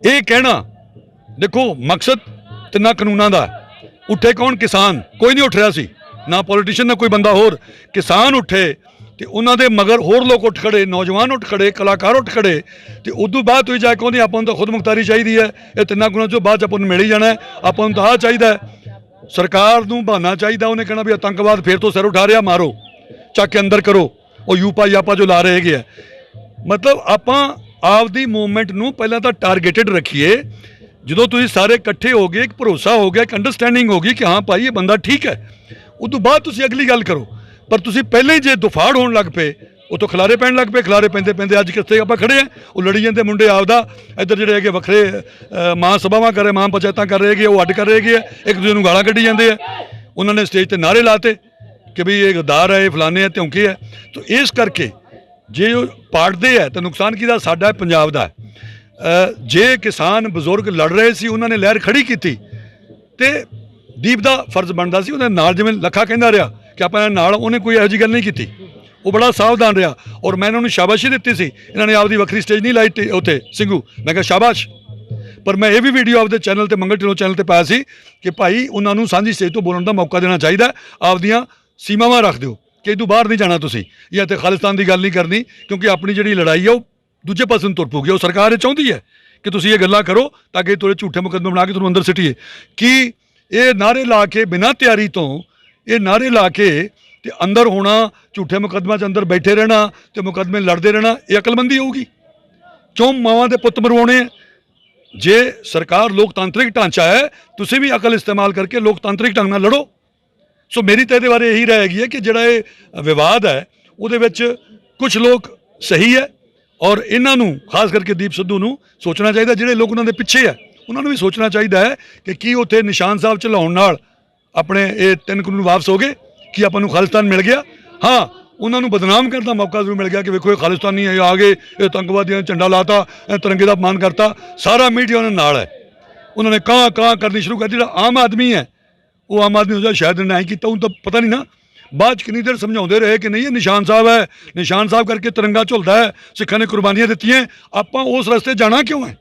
ਇਹ ਕਹਿਣਾ, ਦੇਖੋ ਮਕਸਦ ਤਿੰਨਾਂ ਕਾਨੂੰਨਾਂ ਦਾ, ਉੱਠੇ ਕੌਣ? ਕਿਸਾਨ। ਕੋਈ ਨਹੀਂ ਉੱਠ ਰਿਹਾ ਸੀ, ਨਾ ਪੋਲੀਟੀਸ਼ੀਅਨ, ਨਾ ਕੋਈ ਬੰਦਾ ਹੋਰ। ਕਿਸਾਨ ਉੱਠੇ ਤੇ ਉਹਨਾਂ ਦੇ ਮਗਰ ਹੋਰ ਲੋਕ ਉੱਠ ਖੜੇ, ਨੌਜਵਾਨ ਉੱਠ ਖੜੇ, ਕਲਾਕਾਰ ਉੱਠ ਖੜੇ, ਤੇ ਉਦੋਂ ਬਾਅਦ ਤੁਸੀਂ ਜਾ ਕੇ ਕਹਿੰਦੇ ਆਪਾਂ ਨੂੰ ਤਾਂ ਖੁਦ ਮੁਖਤਾਰੀ ਚਾਹੀਦੀ ਹੈ, ਇਹ ਤਿੰਨਾਂ ਗੁਣਾਂ ਚੋਂ ਬਾਅਦ 'ਚ ਆਪਾਂ ਨੂੰ ਮਿਲ ਹੀ ਜਾਣਾ, ਆਪਾਂ ਨੂੰ ਤਾਂ ਆਹ ਚਾਹੀਦਾ ਹੈ। ਸਰਕਾਰ ਨੂੰ ਬਹਾਨਾ ਚਾਹੀਦਾ, ਉਹਨੇ ਕਹਿਣਾ ਵੀ ਆਤੰਕਵਾਦ ਫਿਰ ਤੋਂ ਸਿਰ ਉਠਾ ਰਿਹਾ, ਮਾਰੋ, ਚੱਕ ਕੇ ਅੰਦਰ ਕਰੋ, ਉਹ ਯਾਪਾ ਜੋ ਲਾ ਰਹੇ ਹੈਗੇ ਆ। ਮਤਲਬ ਆਪਾਂ ਆਪਦੀ ਮੂਵਮੈਂਟ ਨੂੰ ਪਹਿਲਾਂ ਤਾਂ ਟਾਰਗੇਟਡ ਰੱਖੀਏ। ਜਦੋਂ ਤੁਸੀਂ ਸਾਰੇ ਇਕੱਠੇ ਹੋ ਗਏ, ਇੱਕ ਭਰੋਸਾ ਹੋ ਗਿਆ, ਇੱਕ ਅੰਡਰਸਟੈਂਡਿੰਗ ਹੋ ਗਈ ਕਿ ਹਾਂ ਭਾਈ ਇਹ ਬੰਦਾ ਠੀਕ ਹੈ, ਉਦੋਂ ਬਾਅਦ ਤੁਸੀਂ ਅਗਲੀ ਗੱਲ ਕਰੋ। ਪਰ ਤੁਸੀਂ ਪਹਿਲਾਂ ਹੀ ਜੇ ਦੁਫਾੜ ਹੋਣ ਲੱਗ ਪਏ, ਉਤੋਂ ਖਿਲਾਰੇ ਪੈਣ ਲੱਗ ਪਏ, ਖਿਲਾਰੇ ਪੈਂਦੇ ਪੈਂਦੇ ਅੱਜ ਕਿੱਥੇ ਆਪਾਂ ਖੜੇ ਆ? ਉਹ ਲੜੀ ਜਾਂਦੇ ਮੁੰਡੇ ਆਪਦਾ, ਇੱਧਰ ਜਿਹੜੇ ਹੈਗੇ ਵੱਖਰੇ ਮਾਂ ਸਭਾਵਾਂ ਕਰ ਰਹੇ, ਮਾਂ ਪੰਚਾਇਤਾਂ ਕਰ ਰਹੇ ਹੈਗੇ, ਉਹ ਅੱਡ ਕਰ ਰਹੇ ਹੈਗੇ ਆ, ਇੱਕ ਦੂਜੇ ਨੂੰ ਗਾਲਾਂ ਕੱਢੀ ਜਾਂਦੇ ਆ। ਉਹਨਾਂ ਨੇ ਸਟੇਜ ਤੇ ਨਾਅਰੇ ਲਾਤੇ ਕਿ ਵੀ ਇਹ ਗਦਾਰ ਹੈ, ਇਹ ਫਲਾਣੇ ਹੈ, ਧੌਂਕੇ ਹੈ। ਤਾਂ ਇਸ ਕਰਕੇ ਜੇ ਉਹ ਪਾੜਦੇ ਹੈ ਤਾਂ ਨੁਕਸਾਨ ਕਿਹਦਾ? ਸਾਡਾ, ਪੰਜਾਬ ਦਾ। ਜੇ ਕਿਸਾਨ ਬਜ਼ੁਰਗ ਲੜ ਰਹੇ ਸੀ, ਉਹਨਾਂ ਨੇ ਲਹਿਰ ਖੜੀ ਕੀਤੀ, ਤੇ ਦੀਪ ਦਾ ਫਰਜ਼ ਬਣਦਾ ਸੀ ਉਹਦੇ ਨਾਲ, ਜਿਵੇਂ ਲੱਖਾ ਕਹਿੰਦਾ ਰਿਹਾ ਕਿ ਆਪਾਂ ਨਾਲ, ਉਹਨੇ ਕੋਈ ਇਹੋ ਜਿਹੀ ਗੱਲ ਨਹੀਂ ਕੀਤੀ। ਉਹ ਬੜਾ ਸਾਵਧਾਨ ਰਿਹਾ, ਔਰ ਮੈਂ ਇਹਨਾਂ ਨੂੰ ਸ਼ਾਬਾਸ਼ੀ ਦਿੱਤੀ ਸੀ। ਇਹਨਾਂ ਨੇ ਆਪਦੀ ਵੱਖਰੀ ਸਟੇਜ ਨਹੀਂ ਲਾਈ ਉੱਥੇ ਸਿੰਘੂ, ਮੈਂ ਕਿਹਾ ਸ਼ਾਬਾਸ਼। ਪਰ ਮੈਂ ਇਹ ਵੀ ਵੀਡੀਓ ਆਪਦੇ ਚੈਨਲ ਤੇ, ਮੰਗਲ ਢਿੱਲੋਂ ਚੈਨਲ ਤੇ ਪਾਇਆ ਸੀ ਕਿ ਭਾਈ ਉਹਨਾਂ ਨੂੰ ਸਾਂਝੀ ਸਟੇਜ ਤੋਂ ਬੋਲਣ ਦਾ ਮੌਕਾ ਦੇਣਾ ਚਾਹੀਦਾ, ਆਪਦੀਆਂ ਸੀਮਾਵਾਂ ਰੱਖ ਦਿਓ ਕਿ ਇਹ ਤੋਂ ਬਾਹਰ ਨਹੀਂ ਜਾਣਾ ਤੁਸੀਂ, ਜਾਂ ਤੇ ਖਾਲਿਸਤਾਨ ਦੀ ਗੱਲ ਨਹੀਂ ਕਰਨੀ, ਕਿਉਂਕਿ ਆਪਣੀ ਜਿਹੜੀ ਲੜਾਈ ਹੈ ਉਹ ਦੂਜੇ ਪਾਸੇ ਨੂੰ ਤੁਰ ਪਊਗੀ। ਉਹ ਸਰਕਾਰ ਇਹ ਚਾਹੁੰਦੀ ਹੈ ਕਿ ਤੁਸੀਂ ਇਹ ਗੱਲਾਂ ਕਰੋ ਤਾਂ ਕਿ ਤੁਹਾਡੇ ਝੂਠੇ ਮੁਕੱਦਮੇ ਬਣਾ ਕੇ ਤੁਹਾਨੂੰ ਅੰਦਰ ਸਿੱਟੀਏ। ਕਿ ਇਹ ਨਾਅਰੇ ਲਾ ਕੇ, ਬਿਨਾਂ ਤਿਆਰੀ ਤੋਂ ਇਹ ਨਾਅਰੇ ਲਾ ਕੇ ਤੇ ਅੰਦਰ ਹੋਣਾ, ਝੂਠੇ ਮੁਕੱਦਮਿਆਂ 'ਚ ਅੰਦਰ ਬੈਠੇ ਰਹਿਣਾ ਤੇ ਮੁਕੱਦਮੇ ਲੜਦੇ ਰਹਿਣਾ, ਇਹ ਅਕਲਮੰਦੀ ਹੋਊਗੀ? ਕਿਉਂ ਮਾਵਾਂ ਦੇ ਪੁੱਤ ਮਰਵਾਉਣੇ ਆ? ਜੇ ਸਰਕਾਰ ਲੋਕਤਾਂਤਰਿਕ ਢਾਂਚਾ ਹੈ, ਤੁਸੀਂ ਵੀ ਅਕਲ ਇਸਤੇਮਾਲ ਕਰਕੇ ਲੋਕਤਾਂਤਰਿਕ ਢੰਗ ਨਾਲ ਲੜੋ। ਸੋ ਮੇਰੀ ਤਾਂ ਇਹਦੇ ਬਾਰੇ ਇਹੀ ਰਾਏ ਹੈਗੀ ਹੈ ਕਿ ਜਿਹੜਾ ਇਹ ਵਿਵਾਦ ਹੈ ਉਹਦੇ ਵਿੱਚ ਕੁਝ ਲੋਕ ਸਹੀ ਹੈ, ਔਰ ਇਹਨਾਂ ਨੂੰ ਖਾਸ ਕਰਕੇ ਦੀਪ ਸਿੱਧੂ ਨੂੰ ਸੋਚਣਾ ਚਾਹੀਦਾ। ਜਿਹੜੇ ਲੋਕ ਉਹਨਾਂ ਦੇ ਪਿੱਛੇ ਹੈ ਉਹਨਾਂ ਨੂੰ ਵੀ ਸੋਚਣਾ ਚਾਹੀਦਾ ਹੈ ਕਿ ਕੀ ਉੱਥੇ ਨਿਸ਼ਾਨ ਸਾਹਿਬ ਚਲਾਉਣ ਨਾਲ ਆਪਣੇ ਇਹ 3 ਕਾਨੂੰਨ ਵਾਪਸ ਹੋ ਗਏ? ਕੀ ਆਪਾਂ ਨੂੰ ਖਾਲਿਸਤਾਨ ਮਿਲ ਗਿਆ? ਹਾਂ, ਉਹਨਾਂ ਨੂੰ ਬਦਨਾਮ ਕਰਨ ਦਾ ਮੌਕਾ ਜ਼ਰੂਰ ਮਿਲ ਗਿਆ ਕਿ ਵੇਖੋ ਇਹ ਖਾਲਿਸਤਾਨੀ ਆ ਗਏ, ਇਹ ਆਤੰਕਵਾਦੀਆਂ ਨੇ ਝੰਡਾ ਲਾਤਾ, ਤਿਰੰਗੇ ਦਾ ਅਪਮਾਨ ਕਰਤਾ। ਸਾਰਾ ਮੀਡੀਆ ਉਹਨਾਂ ਨਾਲ ਹੈ, ਉਹਨਾਂ ਨੇ ਕਾਂ ਕਰਨੀ ਸ਼ੁਰੂ ਕਰ। ਜਿਹੜਾ ਆਮ ਆਦਮੀ ਹੈ, ਉਹ ਆਮ ਆਦਮੀ ਹੁੰਦਾ ਸ਼ਾਇਦ ਨਾ ਹੀ ਕੀਤਾ, ਉਹਨੂੰ ਤਾਂ ਪਤਾ ਨਹੀਂ ਨਾ। ਬਾਅਦ 'ਚ ਕਿੰਨੀ ਦੇਰ ਸਮਝਾਉਂਦੇ ਰਹੇ ਕਿ ਨਹੀਂ ਇਹ ਨਿਸ਼ਾਨ ਸਾਹਿਬ ਹੈ, ਨਿਸ਼ਾਨ ਸਾਹਿਬ ਕਰਕੇ ਤਿਰੰਗਾ ਝੁਲਦਾ ਹੈ, ਸਿੱਖਾਂ ਨੇ ਕੁਰਬਾਨੀਆਂ ਦਿੱਤੀਆਂ, ਆਪਾਂ ਉਸ ਰਸਤੇ ਜਾਣਾ ਕਿਉਂ ਹੈ?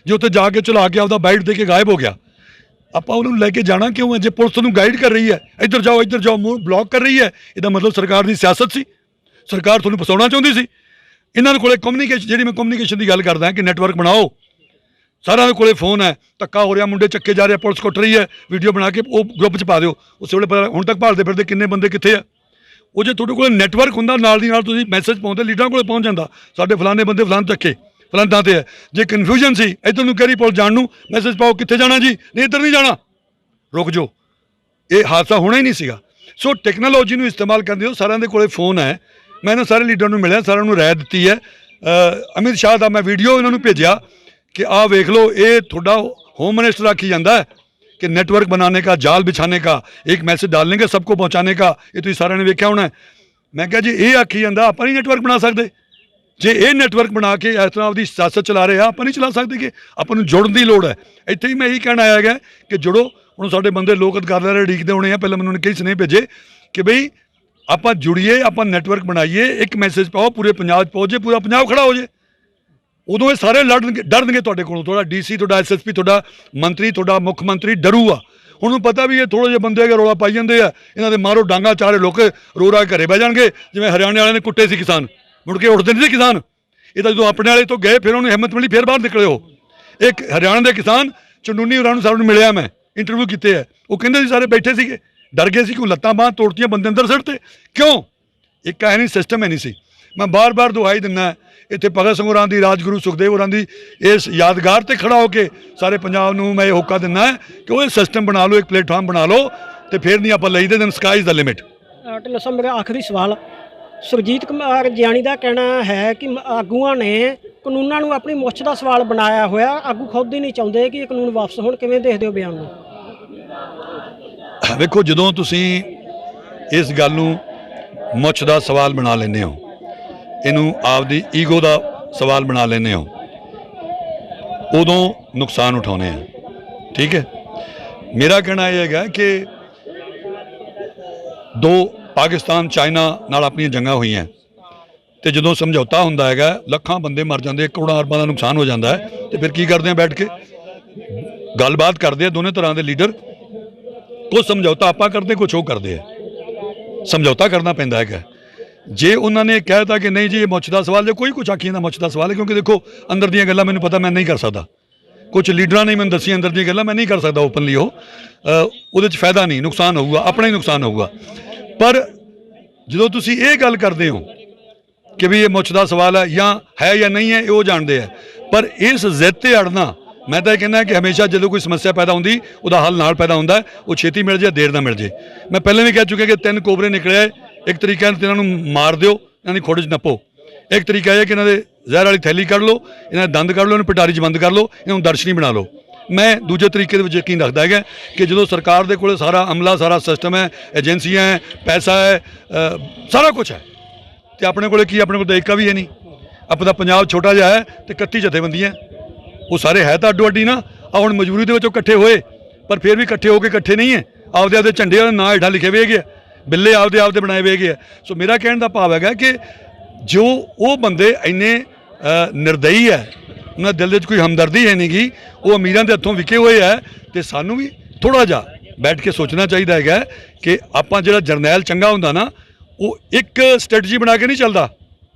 ਜੇ ਉੱਥੇ ਜਾ ਕੇ ਚਲਾ ਕੇ ਆਪਦਾ ਬਾਈਟ ਦੇ ਕੇ ਗਾਇਬ ਹੋ ਗਿਆ, ਆਪਾਂ ਉਹਨੂੰ ਲੈ ਕੇ ਜਾਣਾ ਕਿਉਂ ਹੈ? ਜੇ ਪੁਲਿਸ ਨੂੰ ਗਾਈਡ ਕਰ ਰਹੀ ਹੈ, ਇੱਧਰ ਜਾਓ, ਮੂੰਹ ਬਲੌਕ ਕਰ ਰਹੀ ਹੈ, ਇਹਦਾ ਮਤਲਬ ਸਰਕਾਰ ਦੀ ਸਿਆਸਤ ਸੀ, ਸਰਕਾਰ ਤੁਹਾਨੂੰ ਫਸਾਉਣਾ ਚਾਹੁੰਦੀ ਸੀ। ਇਹਨਾਂ ਦੇ ਕੋਲੇ ਕਮਿਊਨੀਕੇਸ਼ਨ, ਜਿਹੜੀ ਮੈਂ ਕਮਿਊਨੀਕੇਸ਼ਨ ਦੀ ਗੱਲ ਕਰਦਾ ਕਿ ਨੈਟਵਰਕ ਬਣਾਓ, ਸਾਰਿਆਂ ਦੇ ਕੋਲੇ ਫੋਨ ਹੈ, ਧੱਕਾ ਹੋ ਰਿਹਾ, ਮੁੰਡੇ ਚੱਕੇ ਜਾ ਰਹੇ, ਪੁਲਿਸ ਕੁੱਟ ਰਹੀ ਹੈ, ਵੀਡੀਓ ਬਣਾ ਕੇ ਉਹ ਗਰੁੱਪ 'ਚ ਪਾ ਦਿਓ। ਉਸ ਵੇਲੇ ਪਤਾ, ਹੁਣ ਤੱਕ ਭਾਲਦੇ ਫਿਰਦੇ ਕਿੰਨੇ ਬੰਦੇ ਕਿੱਥੇ ਆ। ਉਹ ਜੇ ਤੁਹਾਡੇ ਕੋਲ ਨੈਟਵਰਕ ਹੁੰਦਾ, ਨਾਲ ਦੀ ਨਾਲ ਤੁਸੀਂ ਮੈਸੇਜ ਪਾਉਂਦੇ, ਲੀਡਰਾਂ ਕੋਲੇ ਪਹੁੰਚ ਜਾਂਦਾ, ਸਾਡੇ ਫਲਾਣੇ ਬੰਦੇ ਫਲਾਣ ਚੱਕੇ, ਫਲਾਣ ਥਾਂ 'ਤੇ ਹੈ। ਜੇ ਕਨਫਿਊਜ਼ਨ ਸੀ ਇੱਧਰ ਨੂੰ ਕਹਿ ਪੁਲਿਸ ਜਾਣ ਨੂੰ, ਮੈਸੇਜ ਪਾਓ ਕਿੱਥੇ ਜਾਣਾ ਜੀ, ਨਹੀਂ ਇੱਧਰ ਨਹੀਂ ਜਾਣਾ, ਰੁਕ ਜਾਓ, ਇਹ ਹਾਦਸਾ ਹੋਣਾ ਹੀ ਨਹੀਂ ਸੀਗਾ। ਸੋ ਟੈਕਨੋਲੋਜੀ ਨੂੰ ਇਸਤੇਮਾਲ ਕਰਦੇ ਹੋ, ਸਾਰਿਆਂ ਦੇ ਕੋਲੇ ਫੋਨ ਹੈ। ਮੈਂ ਇਹਨਾਂ ਸਾਰੇ ਲੀਡਰਾਂ ਨੂੰ ਮਿਲਿਆ, ਸਾਰਿਆਂ ਨੂੰ ਰਾਏ ਦਿੱਤੀ ਹੈ। ਅਮਿਤ ਸ਼ਾਹ ਦਾ ਮੈਂ ਵੀਡੀਓ ਇਹਨਾਂ ਨੂੰ ਭੇਜਿਆ कि आ देख लो, ये थोड़ा होम मिनिस्टर आखी जाता है कि नेटवर्क बनाने का, जाल बिछाने का, एक मैसेज डालने का, सबको पहुँचाने का, ये तुम सारे ने वेख्या होना है। मैं क्या जी ये आखी जाता आप नहीं नेटवर्क बना सकते, जे ये नेटवर्क बना के इस तरह आपकी सियासत चला रहे आप नहीं चला सकते कि अपन जुड़न की लोड़ है। इत्थे ही मैं यही कहना आया कि जुड़ो। हुण साडे बंदे लोक अधिकार वाले उड़ीकदे होने, पहले मैंने कई स्नेह भेजे कि बई ਆਪਾਂ ਜੁੜੀਏ, ਆਪਾਂ ਨੈਟਵਰਕ ਬਣਾਈਏ, ਇੱਕ ਮੈਸੇਜ ਪਾਓ, ਪੂਰੇ ਪੰਜਾਬ 'ਚ ਪਹੁੰਚੇ, ਪੂਰਾ ਪੰਜਾਬ ਖੜਾ ਹੋ ਜੇ। ਉਦੋਂ ਇਹ ਸਾਰੇ ਲੜਨਗੇ, ਡਰਨਗੇ ਤੁਹਾਡੇ ਕੋਲੋਂ। ਤੁਹਾਡਾ ਡੀਸੀ, ਤੁਹਾਡਾ ਐਸਐਸਪੀ, ਤੁਹਾਡਾ ਮੰਤਰੀ, ਤੁਹਾਡਾ ਮੁੱਖ ਮੰਤਰੀ ਡਰੂਗਾ। ਉਹਨੂੰ ਪਤਾ ਵੀ ਇਹ ਥੋੜ੍ਹੇ ਜਿਹੇ ਬੰਦੇ ਹੈਗੇ ਰੌਲਾ ਪਾਈ ਜਾਂਦੇ ਆ, ਇਹਨਾਂ ਦੇ ਮਾਰੋ ਡਾਂਗਾ, ਚਾਰੇ ਲੋਕ ਰੋ ਰਾ ਘਰੇ ਬਹਿ ਜਾਣਗੇ। ਜਿਵੇਂ ਹਰਿਆਣੇ ਵਾਲਿਆਂ ਨੇ ਕੁੱਟੇ ਸੀ ਕਿਸਾਨ, ਮੁੜ ਕੇ ਉੱਠਦੇ ਨਹੀਂ ਸੀ ਕਿਸਾਨ। ਇਹ ਤਾਂ ਜਦੋਂ ਆਪਣੇ ਵਾਲੇ ਤੋਂ ਗਏ, ਫਿਰ ਉਹਨੂੰ ਹਿੰਮਤ ਮਿਲੀ, ਫਿਰ ਬਾਹਰ ਨਿਕਲੇ। ਉਹ ਇੱਕ ਹਰਿਆਣਾ ਦੇ ਕਿਸਾਨ ਚੰਡੂਨੀ ਹੋਰਾਂ ਨੂੰ ਸਾਨੂੰ ਮਿਲਿਆ, ਮੈਂ ਇੰਟਰਵਿਊ ਕੀਤੇ ਆ, ਉਹ ਕਹਿੰਦੇ ਸੀ ਸਾਰੇ ਬੈਠੇ ਸੀਗੇ, ਡਰ ਗਏ ਸੀ ਕਿ ਲੱਤਾਂ ਬਾਹਾਂ ਤੋੜਤੀਆਂ, ਬੰਦੇ ਅੰਦਰ ਸਿੱਟਤੇ। ਕਿਉਂ? ਇੱਕ ਹੈ ਨਹੀਂ, ਸਿਸਟਮ ਹੈ ਨਹੀਂ ਸੀ। ਮੈਂ ਬਾਰ-ਬਾਰ ਦੁਹਾਈ ਦਿੰਦਾ, ਇੱਥੇ ਭਗਤ ਸਿੰਘ ਹੋਰਾਂ ਦੀ, ਰਾਜਗੁਰੂ ਸੁਖਦੇਵ ਹੋਰਾਂ ਦੀ ਇਸ ਯਾਦਗਾਰ ਤੇ ਖੜਾ ਹੋ ਕੇ ਸਾਰੇ ਪੰਜਾਬ ਨੂੰ ਮੈਂ ਇਹ ਹੋਕਾ ਦਿੰਦਾ ਕਿ ਉਹ ਸਿਸਟਮ ਬਣਾ ਲਓ, ਇੱਕ ਪਲੇਟਫਾਰਮ ਬਣਾ ਲਓ, ਤੇ ਫਿਰ ਨਹੀਂ ਆਪਾਂ ਲਈਦੇ ਦਿਨ sky is the limit. Dhillon ਸਾਹਿਬ, ਮੇਰਾ ਆਖਰੀ ਸਵਾਲ, ਸੁਰਜੀਤ ਕੁਮਾਰ ਜਿਆਣੀ ਦਾ ਕਹਿਣਾ ਹੈ ਕਿ ਆਗੂਆਂ ਨੇ ਕਾਨੂੰਨਾਂ ਨੂੰ ਆਪਣੀ ਮੁੱਛ ਦਾ ਸਵਾਲ ਬਣਾਇਆ ਹੋਇਆ, ਆਗੂ ਖੁਦ ਹੀ ਨਹੀਂ ਚਾਹੁੰਦੇ ਕਿ ਇਹ ਕਾਨੂੰਨ ਵਾਪਸ ਹੋਣ। ਕਿਵੇਂ ਦੇਖਦੇ ਹੋ ਬਿਆਨ ਨੂੰ? ਵੇਖੋ, ਜਦੋਂ ਤੁਸੀਂ ਇਸ ਗੱਲ ਨੂੰ ਮੁੱਛ ਦਾ ਸਵਾਲ ਬਣਾ ਲੈਂਦੇ ਹੋ, ਇਹਨੂੰ ਆਪਦੀ ਈਗੋ ਦਾ ਸਵਾਲ ਬਣਾ ਲੈਂਦੇ ਹੋ, ਉਦੋਂ ਨੁਕਸਾਨ ਉਠਾਉਣੇ ਆ। ਠੀਕ ਹੈ, ਮੇਰਾ ਕਹਿਣਾ ਇਹ ਹੈਗਾ ਕਿ ਦੋ ਪਾਕਿਸਤਾਨ ਚਾਈਨਾ ਨਾਲ ਆਪਣੀਆਂ ਜੰਗਾਂ ਹੋਈਆਂ, ਤੇ ਜਦੋਂ ਸਮਝੌਤਾ ਹੁੰਦਾ ਹੈਗਾ, ਲੱਖਾਂ ਬੰਦੇ ਮਰ ਜਾਂਦੇ, ਕਰੋੜਾਂ ਅਰਬਾਂ ਦਾ ਨੁਕਸਾਨ ਹੋ ਜਾਂਦਾ ਹੈ, ਤੇ ਫਿਰ ਕੀ ਕਰਦੇ ਆ? ਬੈਠ ਕੇ ਗੱਲਬਾਤ ਕਰਦੇ ਆ ਦੋਨੇ ਤਰ੍ਹਾਂ ਦੇ ਲੀਡਰ। ਕੁਛ ਸਮਝੌਤਾ ਆਪਾਂ ਕਰਦੇ, ਕੁਛ ਉਹ ਕਰਦੇ ਆ। ਸਮਝੌਤਾ ਕਰਨਾ ਪੈਂਦਾ ਹੈਗਾ। ਜੇ ਉਹਨਾਂ ਨੇ ਕਹਿ ਤਾ ਕਿ ਨਹੀਂ ਜੀ ਇਹ ਮੁੱਛ ਦਾ ਸਵਾਲ, ਜੇ ਕੋਈ ਕੁਛ ਆਖੀਆਂ ਦਾ ਮੁੱਛ ਦਾ ਸਵਾਲ ਹੈ, ਕਿਉਂਕਿ ਦੇਖੋ ਅੰਦਰ ਦੀਆਂ ਗੱਲਾਂ ਮੈਨੂੰ ਪਤਾ ਮੈਂ ਨਹੀਂ ਕਰ ਸਕਦਾ, ਕੁਛ ਲੀਡਰਾਂ ਨੇ ਮੈਨੂੰ ਦੱਸੀਆਂ ਅੰਦਰ ਦੀਆਂ ਗੱਲਾਂ, ਮੈਂ ਨਹੀਂ ਕਰ ਸਕਦਾ ਓਪਨਲੀ। ਉਹਦੇ 'ਚ ਫਾਇਦਾ ਨਹੀਂ, ਨੁਕਸਾਨ ਹੋਊਗਾ, ਆਪਣਾ ਹੀ ਨੁਕਸਾਨ ਹੋਊਗਾ। ਪਰ ਜਦੋਂ ਤੁਸੀਂ ਇਹ ਗੱਲ ਕਰਦੇ ਹੋ ਕਿ ਵੀ ਇਹ ਮੁੱਛ ਦਾ ਸਵਾਲ ਹੈ ਜਾਂ ਨਹੀਂ ਹੈ, ਇਹ ਉਹ ਜਾਣਦੇ ਆ। ਪਰ ਇਸ ਜ਼ਿੱਦ ਤੇ ਅੜਨਾ, ਮੈਂ ਤਾਂ ਇਹ ਕਹਿੰਦਾ ਕਿ ਹਮੇਸ਼ਾ ਜਦੋਂ ਕੋਈ ਸਮੱਸਿਆ ਪੈਦਾ ਹੁੰਦੀ, ਉਹਦਾ ਹੱਲ ਨਾਲ ਪੈਦਾ ਹੁੰਦਾ, ਉਹ ਛੇਤੀ ਮਿਲ ਜਾਏ, ਦੇਰ ਨਾ ਮਿਲ ਜੇ। ਮੈਂ ਪਹਿਲਾਂ ਵੀ ਕਹਿ ਚੁੱਕਿਆ ਕਿ 3 ਕੋਬਰੇ ਨਿਕਲੇ। ਇੱਕ ਤਰੀਕਾ ਇਹਨਾਂ ਨੂੰ ਮਾਰ ਦਿਓ, ਇਹਨਾਂ ਦੀ ਖੁੱਡ 'ਚ ਨੱਪੋ। ਇੱਕ ਤਰੀਕਾ ਇਹ ਕਿ ਇਹਨਾਂ ਦੇ ਜ਼ਹਿਰ ਵਾਲੀ ਥੈਲੀ ਕੱਢ ਲਓ, ਇਹਨਾਂ ਦੇ ਦੰਦ ਕੱਢ ਲਓ, ਇਹਨੂੰ ਪਟਾਰੀ 'ਚ ਬੰਦ ਕਰ ਲਓ, ਇਹਨਾਂ ਨੂੰ ਦਰਸ਼ਨੀ ਬਣਾ ਲਓ। ਮੈਂ ਦੂਜੇ ਤਰੀਕੇ ਦੇ ਵਿੱਚ ਯਕੀਨ ਰੱਖਦਾ ਹੈਗਾ ਕਿ ਜਦੋਂ ਸਰਕਾਰ ਦੇ ਕੋਲ ਸਾਰਾ ਅਮਲਾ, ਸਾਰਾ ਸਿਸਟਮ ਹੈ, ਏਜੰਸੀਆਂ ਹੈ, ਪੈਸਾ ਹੈ, ਸਾਰਾ ਕੁਝ ਹੈ, ਤੇ ਆਪਣੇ ਕੋਲ ਕੀ? ਆਪਣੇ ਕੋਲ ਤਾਂ ਏਕਾ ਵੀ ਹੈ ਨਹੀਂ। ਆਪਣਾ ਪੰਜਾਬ ਛੋਟਾ ਜਿਹਾ ਹੈ ਤੇ 31 ਜਥੇਬੰਦੀਆਂ, ਉਹ ਸਾਰੇ ਹੈ ਤਾਂ ਅੱਡੋ ਅੱਡੀ ਨਾ। ਆ ਹੁਣ ਮਜਬੂਰੀ ਦੇ ਵਿੱਚ ਉਹ ਇਕੱਠੇ ਹੋਏ, ਪਰ ਫਿਰ ਵੀ ਇਕੱਠੇ ਹੋ ਕੇ ਇਕੱਠੇ ਨਹੀਂ ਹੈ। ਆਪਦੇ ਆਪਦੇ ਝੰਡੇ ਵਾਲੇ ਨਾਂ ਹੇਠਾਂ ਲਿਖੇ ਹੋਏ ਹੈਗੇ, ਬਿੱਲੇ ਆਪਦੇ ਬਣਾਏ ਹੋਏ ਹੈਗੇ। ਸੋ ਮੇਰਾ ਕਹਿਣ ਦਾ ਭਾਵ ਹੈਗਾ ਕਿ ਜੋ ਉਹ ਬੰਦੇ ਇੰਨੇ ਨਿਰਦਈ ਹੈ, ਉਹਨਾਂ ਦਿਲ ਦੇ ਵਿੱਚ ਕੋਈ ਹਮਦਰਦੀ ਹੈ ਨਹੀਂ ਗੀ, ਉਹ ਅਮੀਰਾਂ ਦੇ ਹੱਥੋਂ ਵਿਕੇ ਹੋਏ ਹੈ। ਤੇ ਸਾਨੂੰ ਵੀ ਥੋੜ੍ਹਾ ਜਿਹਾ ਬੈਠ ਕੇ ਸੋਚਣਾ ਚਾਹੀਦਾ ਹੈਗਾ ਕਿ ਆਪਾਂ ਜਿਹੜਾ ਜਰਨੈਲ ਚੰਗਾ ਹੁੰਦਾ ਨਾ, ਉਹ ਇੱਕ ਸਟ੍ਰੈਟਜੀ ਬਣਾ ਕੇ ਨਹੀਂ ਚੱਲਦਾ,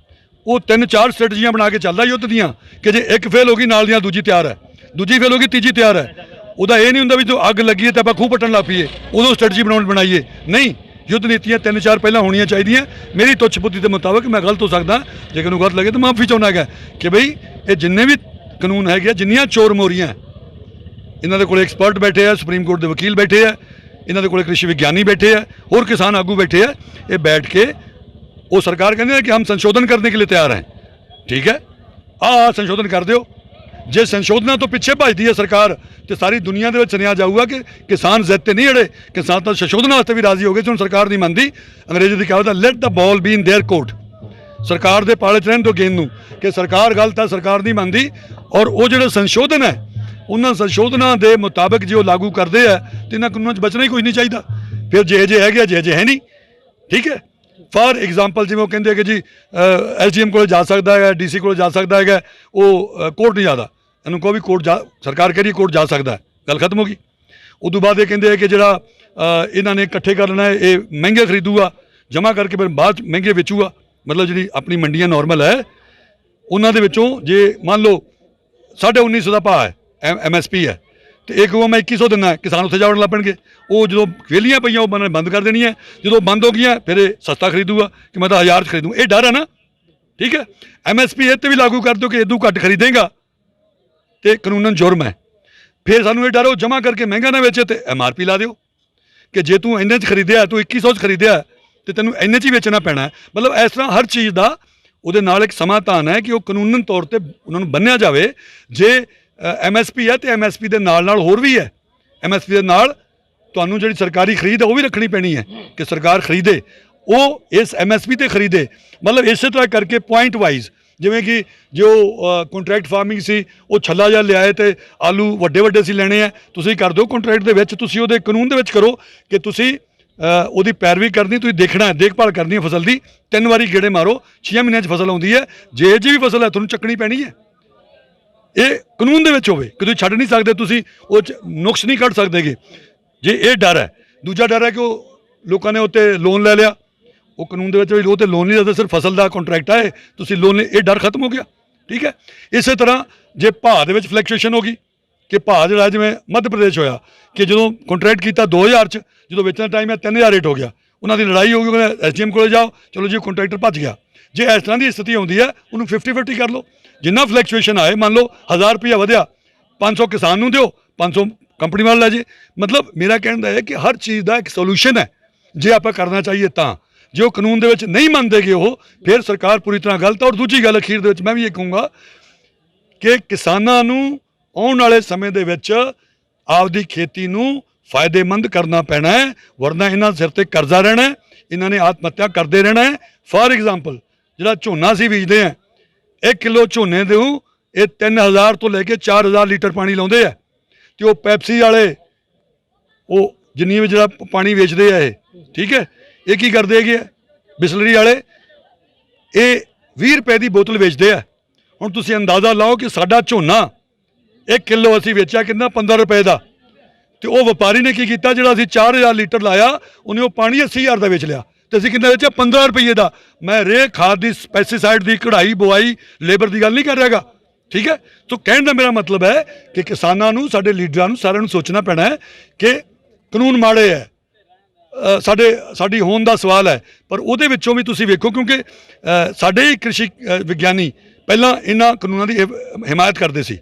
ਉਹ 3-4 ਸਟ੍ਰੈਟਜੀਆਂ ਬਣਾ ਕੇ ਚੱਲਦਾ ਯੁੱਧ ਦੀਆਂ, ਕਿ ਜੇ ਇੱਕ ਫੇਲ ਹੋ ਗਈ ਨਾਲ ਦੀਆਂ ਦੂਜੀ ਤਿਆਰ ਹੈ, ਦੂਜੀ ਫੇਲ ਹੋ ਗਈ ਤੀਜੀ ਤਿਆਰ ਹੈ। ਉਹਦਾ ਇਹ ਨਹੀਂ ਹੁੰਦਾ ਵੀ ਜੋ ਅੱਗ ਲੱਗੀ ਹੈ ਤਾਂ ਆਪਾਂ ਖੂਹ ਪੱਟਣ ਲੱਗ ਪਈਏ, ਉਦੋਂ ਸਟ੍ਰੈਟਜੀ ਬਣਾਈਏ। ਨਹੀਂ, ਯੁੱਧ ਨੀਤੀਆਂ 3-4 ਪਹਿਲਾਂ ਹੋਣੀਆਂ ਚਾਹੀਦੀਆਂ। ਮੇਰੀ ਤੁੱਛ ਬੁੱਧੀ ਦੇ ਮੁਤਾਬਕ, ਮੈਂ ਗਲਤ ਹੋ ਸਕਦਾ, ਜੇ ਮੈਨੂੰ ਗਲਤ ਲੱਗੇ ਤਾਂ ਮਾਫੀ ਚਾਹੁੰਦਾ ਹੈਗਾ ਕਿ ਬਈ ਇਹ ਜਿੰਨੇ ਵੀ ਕਾਨੂੰਨ ਹੈਗੇ, ਜਿੰਨੀਆਂ ਚੋਰ ਮੋਰੀਆਂ, ਇਹਨਾਂ ਦੇ ਕੋਲ ਐਕਸਪਰਟ ਬੈਠੇ ਆ, ਸੁਪਰੀਮ ਕੋਰਟ ਦੇ ਵਕੀਲ ਬੈਠੇ ਆ, ਇਹਨਾਂ ਦੇ ਕੋਲ ਕ੍ਰਿਸ਼ੀ ਵਿਗਿਆਨੀ ਬੈਠੇ ਆ, ਹੋਰ ਕਿਸਾਨ ਆਗੂ ਬੈਠੇ ਆ, ਇਹ ਬੈਠ ਕੇ ਉਹ ਸਰਕਾਰ ਕਹਿੰਦੇ ਹੈ ਕਿ ਹਮ ਸੰਸ਼ੋਧਨ करने के लिए तैयार हैं। ठीक है, ਸੰਸ਼ੋਧਨ ਕਰ ਦਿਓ। ਜੇ ਸੰਸ਼ੋਧਨਾਂ ਤੋਂ ਪਿੱਛੇ ਭੱਜਦੀ ਹੈ ਸਰਕਾਰ, ਤੇ ਸਾਰੀ ਦੁਨੀਆ ਦੇ ਵਿੱਚ ਸੁਣਿਆ ਜਾਊਗਾ ਕਿ ਕਿਸਾਨ ਜ਼ਿੱਦ ਤੇ ਨਹੀਂ ਅੜੇ, ਕਿਸਾਨ ਤਾਂ ਸੰਸ਼ੋਧਨ ਵਾਸਤੇ ਵੀ ਰਾਜ਼ੀ ਹੋ ਗਏ। ਹੁਣ ਸਰਕਾਰ ਨਹੀਂ ਮੰਨਦੀ, ਅੰਗਰੇਜ਼ੀ ਦੀ ਕਹਾਵਤ ਹੈ let the ball be in their court. ਸਰਕਾਰ ਦੇ ਪਾਲੇ 'ਚ ਰਹਿਣ ਦਿਓ ਗੇਂਦ ਨੂੰ, ਕਿ ਸਰਕਾਰ ਗਲਤ ਹੈ, ਸਰਕਾਰ ਨਹੀਂ ਮੰਨਦੀ। ਔਰ ਉਹ ਜਿਹੜੇ ਸੰਸ਼ੋਧਨ ਹੈ, ਉਹਨਾਂ ਸੰਸ਼ੋਧਨਾਂ ਦੇ ਮੁਤਾਬਕ ਜੇ ਉਹ ਲਾਗੂ ਕਰਦੇ ਆ, ਤੇ ਇਹਨਾਂ ਕਾਨੂੰਨਾਂ 'ਚ ਬਚਣਾ ਹੀ ਕੁਝ ਨਹੀਂ ਚਾਹੀਦਾ। ਫਿਰ ਜਿਹੇ ਹੈਗੇ, ਜਿਹੇ ਹੈ ਨਹੀਂ। ਠੀਕ ਹੈ, ਫਾਰ ਐਗਜ਼ਾਮਪਲ ਜਿਵੇਂ ਉਹ ਕਹਿੰਦੇ ਕਿ ਜੀ SDM ਕੋਲ ਜਾ ਸਕਦਾ ਹੈਗਾ, DC ਕੋਲ ਜਾ ਸਕਦਾ ਹੈਗਾ, ਉਹ ਕੋਰਟ ਨਹੀਂ ਜਾਂਦਾ। ਇਹਨੂੰ ਕਹੋ ਵੀ ਕੋਰਟ ਜਾ, ਸਰਕਾਰ ਕਹਿ ਰਹੀ ਕੋਰਟ ਜਾ ਸਕਦਾ, ਗੱਲ ਖਤਮ ਹੋ ਗਈ। ਉਦੋਂ ਬਾਅਦ ਇਹ ਕਹਿੰਦੇ ਹੈ ਕਿ ਜਿਹੜਾ ਇਹਨਾਂ ਨੇ ਇਕੱਠੇ ਕਰ ਲੈਣਾ, ਇਹ ਮਹਿੰਗੇ ਖਰੀਦੂਗਾ, ਜਮ੍ਹਾਂ ਕਰਕੇ ਫਿਰ ਬਾਅਦ ਮਹਿੰਗੇ ਵੇਚੂਗਾ। ਮਤਲਬ ਜਿਹੜੀ ਆਪਣੀ ਮੰਡੀਆਂ ਨਾਰਮਲ ਹੈ, ਉਹਨਾਂ ਦੇ ਵਿੱਚੋਂ ਜੇ ਮੰਨ ਲਓ 1950 ਦਾ ਭਾਅ ਹੈ, MSP ਹੈ, ਤੇ ਇੱਕ ਉਹ ਮੈਂ 2100 ਦਿੰਦਾ, ਕਿਸਾਨ ਉੱਥੇ ਜਾਵੜਨ ਲੱਗ ਪੈਣਗੇ। ਉਹ ਜਦੋਂ ਵਿਹਲੀਆਂ ਪਈਆਂ ਉਹ ਬੰਦ ਕਰ ਦੇਣੀਆਂ, ਜਦੋਂ ਬੰਦ ਹੋ ਗਈਆਂ ਫਿਰ ਇਹ ਸਸਤਾ ਖਰੀਦੂਗਾ ਕਿ ਮੈਂ ਤਾਂ 1000 'ਚ ਖਰੀਦੂੰ। ਇਹ ਡਰ ਹੈ ਨਾ। ਠੀਕ ਹੈ, MSP ਇਹ 'ਤੇ ਵੀ ਲਾਗੂ ਕਰ ਦਿਓ ਕਿ ਇਦੋਂ ਘੱਟ ਖਰੀਦੇਗਾ ਤੇ ਕਾਨੂੰਨਨ ਜੁਰਮ ਹੈ। ਫਿਰ ਸਾਨੂੰ ਇਹ ਡਰ, ਉਹ ਜਮ੍ਹਾਂ ਕਰਕੇ ਮਹਿੰਗਾ ਨਾ ਵੇਚੇ ਤੇ MRP ਲਾ ਦਿਓ ਕਿ ਜੇ ਤੂੰ ਇੰਨੇ 'ਚ ਖਰੀਦਿਆ, ਤੂੰ 2100 'ਚ ਖਰੀਦਿਆ, ਤੇ ਤੈਨੂੰ ਇੰਨੇ 'ਚ ਹੀ ਵੇਚਣਾ ਪੈਣਾ। ਮਤਲਬ ਇਸ ਤਰ੍ਹਾਂ ਹਰ ਚੀਜ਼ ਦਾ ਉਹਦੇ ਨਾਲ ਇੱਕ ਸਮਾਧਾਨ ਹੈ ਕਿ ਉਹ ਕਾਨੂੰਨਨ ਤੌਰ 'ਤੇ ਉਹਨਾਂ ਨੂੰ ਬੰਨਿਆ ਜਾਵੇ। ਜੇ MSP ਹੈ ਤੇ MSP ਦੇ ਨਾਲ ਹੋਰ ਵੀ ਹੈ। MSP ਦੇ ਨਾਲ ਤੁਹਾਨੂੰ ਜਿਹੜੀ ਸਰਕਾਰੀ ਖਰੀਦ ਹੈ ਉਹ ਵੀ ਰੱਖਣੀ ਪੈਣੀ ਹੈ ਕਿ ਸਰਕਾਰ ਖਰੀਦੇ, ਉਹ ਇਸ MSP ਤੇ ਖਰੀਦੇ। ਮਤਲਬ ਇਸੇ ਤਰ੍ਹਾਂ ਕਰਕੇ ਪੁਆਇੰਟ ਵਾਈਜ਼, ਜਿਵੇਂ ਕਿ ਜੋ ਕੰਟਰੈਕਟ ਫਾਰਮਿੰਗ ਸੀ, ਉਹ ਛੱਲਾ ਜਿਹਾ ਲਿਆਏ ਤੇ ਆਲੂ ਵੱਡੇ ਸੀ ਲੈਣੇ ਆ, ਤੁਸੀਂ ਕਰ ਦਿਓ ਕੰਟਰੈਕਟ ਦੇ ਵਿੱਚ, ਤੁਸੀਂ ਉਹਦੇ ਕਾਨੂੰਨ ਦੇ ਵਿੱਚ ਕਰੋ ਕਿ ਤੁਸੀਂ ਉਹਦੀ ਪੈਰਵੀ ਕਰਨੀ, ਤੁਸੀਂ ਦੇਖਣਾ, ਦੇਖਭਾਲ ਕਰਨੀ ਹੈ ਫਸਲ ਦੀ। 3 ਵਾਰੀ ਗੇੜੇ ਮਾਰੋ, 6 ਮਹੀਨਿਆਂ 'ਚ ਫਸਲ ਆਉਂਦੀ ਹੈ। ਜੇ ਵੀ ਫਸਲ ਹੈ ਤੁਹਾਨੂੰ ਚੱਕਣੀ ਪੈਣੀ ਹੈ। ਇਹ ਕਾਨੂੰਨ ਦੇ ਵਿੱਚ ਹੋਵੇ ਕਿ ਤੁਸੀਂ ਛੱਡ ਨਹੀਂ ਸਕਦੇ, ਤੁਸੀਂ ਉਹ 'ਚ ਨੁਕਸ ਨਹੀਂ ਕੱਢ ਸਕਦੇਗੇ। ਜੇ ਇਹ ਡਰ ਹੈ। ਦੂਜਾ ਡਰ ਹੈ ਕਿ ਉਹ ਲੋਕਾਂ ਨੇ ਉੱਤੇ ਲੋਨ ਲੈ ਲਿਆ, ਉਹ ਕਾਨੂੰਨ ਦੇ ਵਿੱਚ ਵੀ ਉਹ ਤੇ ਲੋਨ ਨਹੀਂ ਦਿੰਦੇ, ਸਿਰਫ ਫਸਲ ਦਾ ਕੰਟਰੈਕਟ ਹੈ, ਤੁਸੀਂ ਲੋਨ ਇਹ ਡਰ ਖਤਮ ਹੋ ਗਿਆ। ਠੀਕ ਹੈ। ਇਸੇ ਤਰ੍ਹਾਂ ਜੇ ਭਾਅ ਦੇ ਵਿੱਚ ਫਲੈਕਚੁਏਸ਼ਨ ਹੋ ਗਈ ਕਿ ਭਾਅ ਜਿਹੜਾ ਜਿਵੇਂ ਮੱਧ ਪ੍ਰਦੇਸ਼ ਹੋਇਆ ਕਿ ਜਦੋਂ ਕੰਟਰੈਕਟ ਕੀਤਾ 2000 'ਚ, ਜਦੋਂ ਵੇਚਣ ਟਾਈਮ ਹੈ 3000 ਰੇਟ ਹੋ ਗਿਆ, ਉਹਨਾਂ ਦੀ ਲੜਾਈ ਹੋ ਗਈ, ਕਹਿੰਦੇ SDM ਕੋਲੇ ਜਾਓ, ਚਲੋ ਜੀ ਕੰਟਰੈਕਟਰ ਭੱਜ ਗਿਆ। ਜੇ ਇਸ ਤਰ੍ਹਾਂ ਦੀ ਸਥਿਤੀ ਆਉਂਦੀ ਹੈ ਉਹਨੂੰ 50-50 ਕਰ ਲਓ, ਜਿੰਨਾ ਫਲੈਕਚੁਏਸ਼ਨ ਆਏ, ਮੰਨ ਲਓ 1000 ਰੁਪਇਆ ਵਧਿਆ, 500 ਕਿਸਾਨ ਨੂੰ ਦਿਓ, 500 ਕੰਪਨੀ ਵਾਲਾ ਲੈ ਜੇ। ਮਤਲਬ ਮੇਰਾ ਕਹਿਣ ਦਾ ਹੈ ਕਿ ਹਰ ਚੀਜ਼ ਦਾ ਇੱਕ ਸੋਲੂਸ਼ਨ ਹੈ ਜੇ ਆਪਾਂ ਕਰਨਾ ਚਾਹੀਏ ਤਾਂ। ਜੇ ਉਹ ਕਾਨੂੰਨ ਦੇ ਵਿੱਚ ਨਹੀਂ ਮੰਨਦੇਗੇ ਉਹ, ਫਿਰ ਸਰਕਾਰ ਪੂਰੀ ਤਰ੍ਹਾਂ ਗਲਤ ਹੈ। ਔਰ ਦੂਜੀ ਗੱਲ ਅਖੀਰ ਦੇ ਵਿੱਚ ਮੈਂ ਵੀ ਇਹ ਕਹੂੰਗਾ ਕਿ ਕਿਸਾਨਾਂ ਨੂੰ ਆਉਣ ਵਾਲੇ ਸਮੇਂ ਦੇ ਵਿੱਚ ਆਪਦੀ ਖੇਤੀ ਨੂੰ ਫਾਇਦੇਮੰਦ ਕਰਨਾ ਪੈਣਾ ਹੈ, ਵਰਨਾ ਇਹਨਾਂ ਸਿਰ ਤੇ ਕਰਜ਼ਾ ਰਹਿਣਾ ਹੈ, ਇਹਨਾਂ ਨੇ ਆਤਮ ਹੱਤਿਆ ਕਰਦੇ ਰਹਿਣਾ ਹੈ। ਫਾਰ ਐਗਜ਼ਾਮਪਲ ਜਿਹੜਾ ਝੋਨਾ ਅਸੀਂ ਬੀਜਦੇ ਹਾਂ, 1 ਕਿਲੋ ਝੋਨੇ ਦੇ ਇਹ 3000 ਤੋਂ ਲੈ ਕੇ 4000 ਲੀਟਰ ਪਾਣੀ ਲਾਉਂਦੇ ਆ, ਤੇ ਉਹ ਪੈਪਸੀ ਵਾਲੇ ਉਹ ਜਿੰਨੀ ਵੀ ਜਿਹੜਾ ਪਾਣੀ ਵੇਚਦੇ ਆ ਇਹ, ਠੀਕ ਹੈ, ਇਹ ਕੀ ਕਰਦੇ ਹੈਗੇ ਆ, ਬਿਸਲਰੀ ਵਾਲੇ ਇਹ 20 ਰੁਪਏ ਦੀ ਬੋਤਲ ਵੇਚਦੇ ਆ। ਹੁਣ ਤੁਸੀਂ ਅੰਦਾਜ਼ਾ ਲਾਓ ਕਿ ਸਾਡਾ ਝੋਨਾ 1 ਕਿਲੋ ਅਸੀਂ ਵੇਚਿਆ ਕਿੰਨਾ, 15 ਰੁਪਏ ਦਾ, ਤੇ ਉਹ ਵਪਾਰੀ ਨੇ ਕੀ ਕੀਤਾ, ਜਿਹੜਾ ਅਸੀਂ 4000 ਲੀਟਰ ਲਾਇਆ ਉਹਨੇ ਉਹ ਪਾਣੀ 80000 ਦਾ ਵੇਚ ਲਿਆ, ਤੇ ਅਸੀਂ ਕਿੰਨਾ ਵੇਚਿਆ, 15 ਰੁਪਏ ਦਾ। ਮੈਂ ਰੇ ਖਾਦ ਦੀ, ਪੈਸਟੀਸਾਈਡ ਦੀ, ਕਢਾਈ ਬੁਆਈ, ਲੇਬਰ ਦੀ ਗੱਲ ਨਹੀਂ ਕਰ ਰਿਹਾਗਾ। ਠੀਕ ਹੈ। ਸੋ ਕਹਿਣ ਦਾ ਮੇਰਾ ਮਤਲਬ ਹੈ ਕਿ ਕਿਸਾਨਾਂ ਨੂੰ, ਸਾਡੇ ਲੀਡਰਾਂ ਨੂੰ, ਸਾਰਿਆਂ ਨੂੰ ਸੋਚਣਾ ਪੈਣਾ ਹੈ ਕਿ ਕਾਨੂੰਨ ਮਾੜੇ ਹੈ, ਸਾਡੀ ਹੋਂਦ ਦਾ ਸਵਾਲ ਹੈ, ਪਰ ਉਹਦੇ ਵਿੱਚੋਂ ਵੀ ਤੁਸੀਂ ਵੇਖੋ, ਕਿਉਂਕਿ ਸਾਡੇ ਹੀ ਕ੍ਰਿਸ਼ੀ ਵਿਗਿਆਨੀ ਪਹਿਲਾਂ ਇਹਨਾਂ ਕਾਨੂੰਨਾਂ ਦੀ ਹਿਮਾਇਤ ਕਰਦੇ ਸੀ।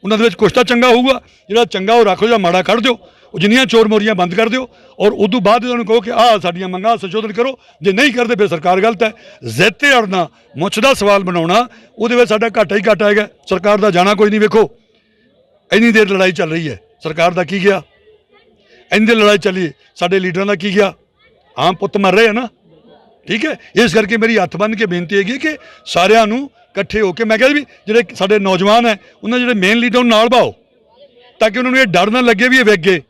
ਉਹਨਾਂ ਦੇ ਵਿੱਚ ਕੁਛ ਤਾਂ ਚੰਗਾ ਹੋਊਗਾ, ਜਿਹੜਾ ਚੰਗਾ ਉਹ ਰੱਖੋ, ਜਾਂ ਮਾੜਾ ਕੱਢ ਦਿਓ, ਉਹ ਜਿੰਨੀਆਂ ਚੋਰ ਮੋਰੀਆਂ ਬੰਦ ਕਰ ਦਿਓ, ਔਰ ਉਦੋਂ ਬਾਅਦ ਇਹਨਾਂ ਨੂੰ ਕਹੋ ਕਿ ਆਹ ਸਾਡੀਆਂ ਮੰਗਾਂ ਸੰਸ਼ੋਧਨ ਕਰੋ। ਜੇ ਨਹੀਂ ਕਰਦੇ ਫਿਰ ਸਰਕਾਰ ਗਲਤ ਹੈ। ਜ਼ਿੱਦ ਤੇ ਅੜਨਾ, ਮੁੱਛ ਦਾ ਸਵਾਲ ਬਣਾਉਣਾ, ਉਹਦੇ ਵਿੱਚ ਸਾਡਾ ਘਾਟਾ ਹੀ ਘਾਟਾ ਹੈਗਾ। ਸਰਕਾਰ ਦਾ ਜਾਣਾ ਕੋਈ ਨਹੀਂ। ਵੇਖੋ ਇੰਨੀ ਦੇਰ ਲੜਾਈ ਚੱਲ ਰਹੀ ਹੈ, ਸਰਕਾਰ ਦਾ ਕੀ ਗਿਆ? ਇੰਨੀ ਦੇਰ ਲੜਾਈ ਚੱਲੀ, ਸਾਡੇ ਲੀਡਰਾਂ ਦਾ ਕੀ ਗਿਆ? ਆਮ ਪੁੱਤ ਮਰ ਰਹੇ ਆ ਨਾ। ਠੀਕ ਹੈ। ਇਸ ਕਰਕੇ ਮੇਰੀ ਹੱਥ ਬੰਨ੍ਹ ਕੇ ਬੇਨਤੀ ਹੈਗੀ ਕਿ ਸਾਰਿਆਂ ਨੂੰ ਇਕੱਠੇ ਹੋ ਕੇ, ਮੈਂ ਕਿਹਾ ਵੀ ਜਿਹੜੇ ਸਾਡੇ ਨੌਜਵਾਨ ਹੈ ਉਹਨਾਂ ਜਿਹੜੇ ਮੇਨ ਲੀਡਰ ਨੂੰ ਨਾਲ ਪਾਓ, ਤਾਂ ਕਿ ਉਹਨਾਂ ਨੂੰ ਇਹ ਡਰ ਨਾ ਲੱਗੇ ਵੀ ਇਹ ਵਿਕ ਗਏ।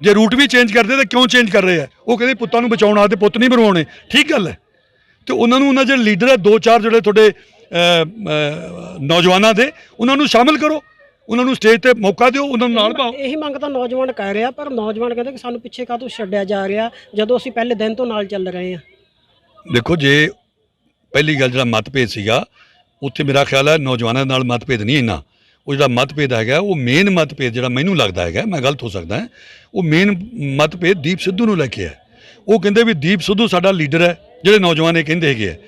ਜੇ ਰੂਟ ਵੀ ਚੇਂਜ ਕਰਦੇ ਤਾਂ ਕਿਉਂ ਚੇਂਜ ਕਰ ਰਹੇ ਆ? ਉਹ ਕਹਿੰਦੇ ਪੁੱਤਾਂ ਨੂੰ ਬਚਾਉਣ ਆਤੇ ਪੁੱਤ ਨਹੀਂ ਮਰਵਾਉਣੇ। ਠੀਕ ਗੱਲ ਹੈ। ਤੇ ਉਹਨਾਂ ਨੂੰ, ਉਹਨਾਂ ਜਿਹੜੇ ਲੀਡਰ ਹੈ, 2-4 ਜਿਹੜੇ ਤੁਹਾਡੇ ਨੌਜਵਾਨਾਂ ਦੇ, ਉਹਨਾਂ ਨੂੰ ਸ਼ਾਮਿਲ ਕਰੋ, ਉਹਨਾਂ ਨੂੰ ਸਟੇਜ ਤੇ ਮੌਕਾ ਦਿਓ, ਉਹਨਾਂ ਨੂੰ ਨਾਲ ਪਾਓ। ਇਹੀ ਮੰਗ ਤਾਂ ਨੌਜਵਾਨ ਕਰ ਰਿਹਾ, ਪਰ ਨੌਜਵਾਨ ਕਹਿੰਦੇ ਕਿ ਸਾਨੂੰ ਪਿੱਛੇ ਕਾਹਤੋਂ ਛੱਡਿਆ ਜਾ ਰਿਹਾ, ਜਦੋਂ ਅਸੀਂ ਪਹਿਲੇ ਦਿਨ ਤੋਂ ਨਾਲ ਚੱਲ ਰਹੇ ਹਾਂ। ਦੇਖੋ, ਜੇ ਪਹਿਲੀ ਗੱਲ ਜਿਹੜਾ ਮਤਭੇਦ ਸੀਗਾ, ਉੱਥੇ ਮੇਰਾ ਖਿਆਲ ਹੈ ਨੌਜਵਾਨਾਂ ਨਾਲ ਮਤਭੇਦ ਨਹੀਂ ਇੰਨਾ। ਉਹ ਜਿਹੜਾ ਮਤਭੇਦ ਹੈਗਾ, ਉਹ ਮੇਨ ਮਤਭੇਦ ਜਿਹੜਾ ਮੈਨੂੰ ਲੱਗਦਾ ਹੈਗਾ, ਮੈਂ ਗਲਤ ਹੋ ਸਕਦਾ, ਉਹ ਮੇਨ ਮਤਭੇਦ ਦੀਪ ਸਿੱਧੂ ਨੂੰ ਲੈ ਕੇ ਹੈ। ਉਹ ਕਹਿੰਦੇ ਵੀ ਦੀਪ ਸਿੱਧੂ ਸਾਡਾ ਲੀਡਰ ਹੈ, ਜਿਹੜੇ ਨੌਜਵਾਨ ਇਹ ਕਹਿੰਦੇ ਹੈਗੇ ਹੈ,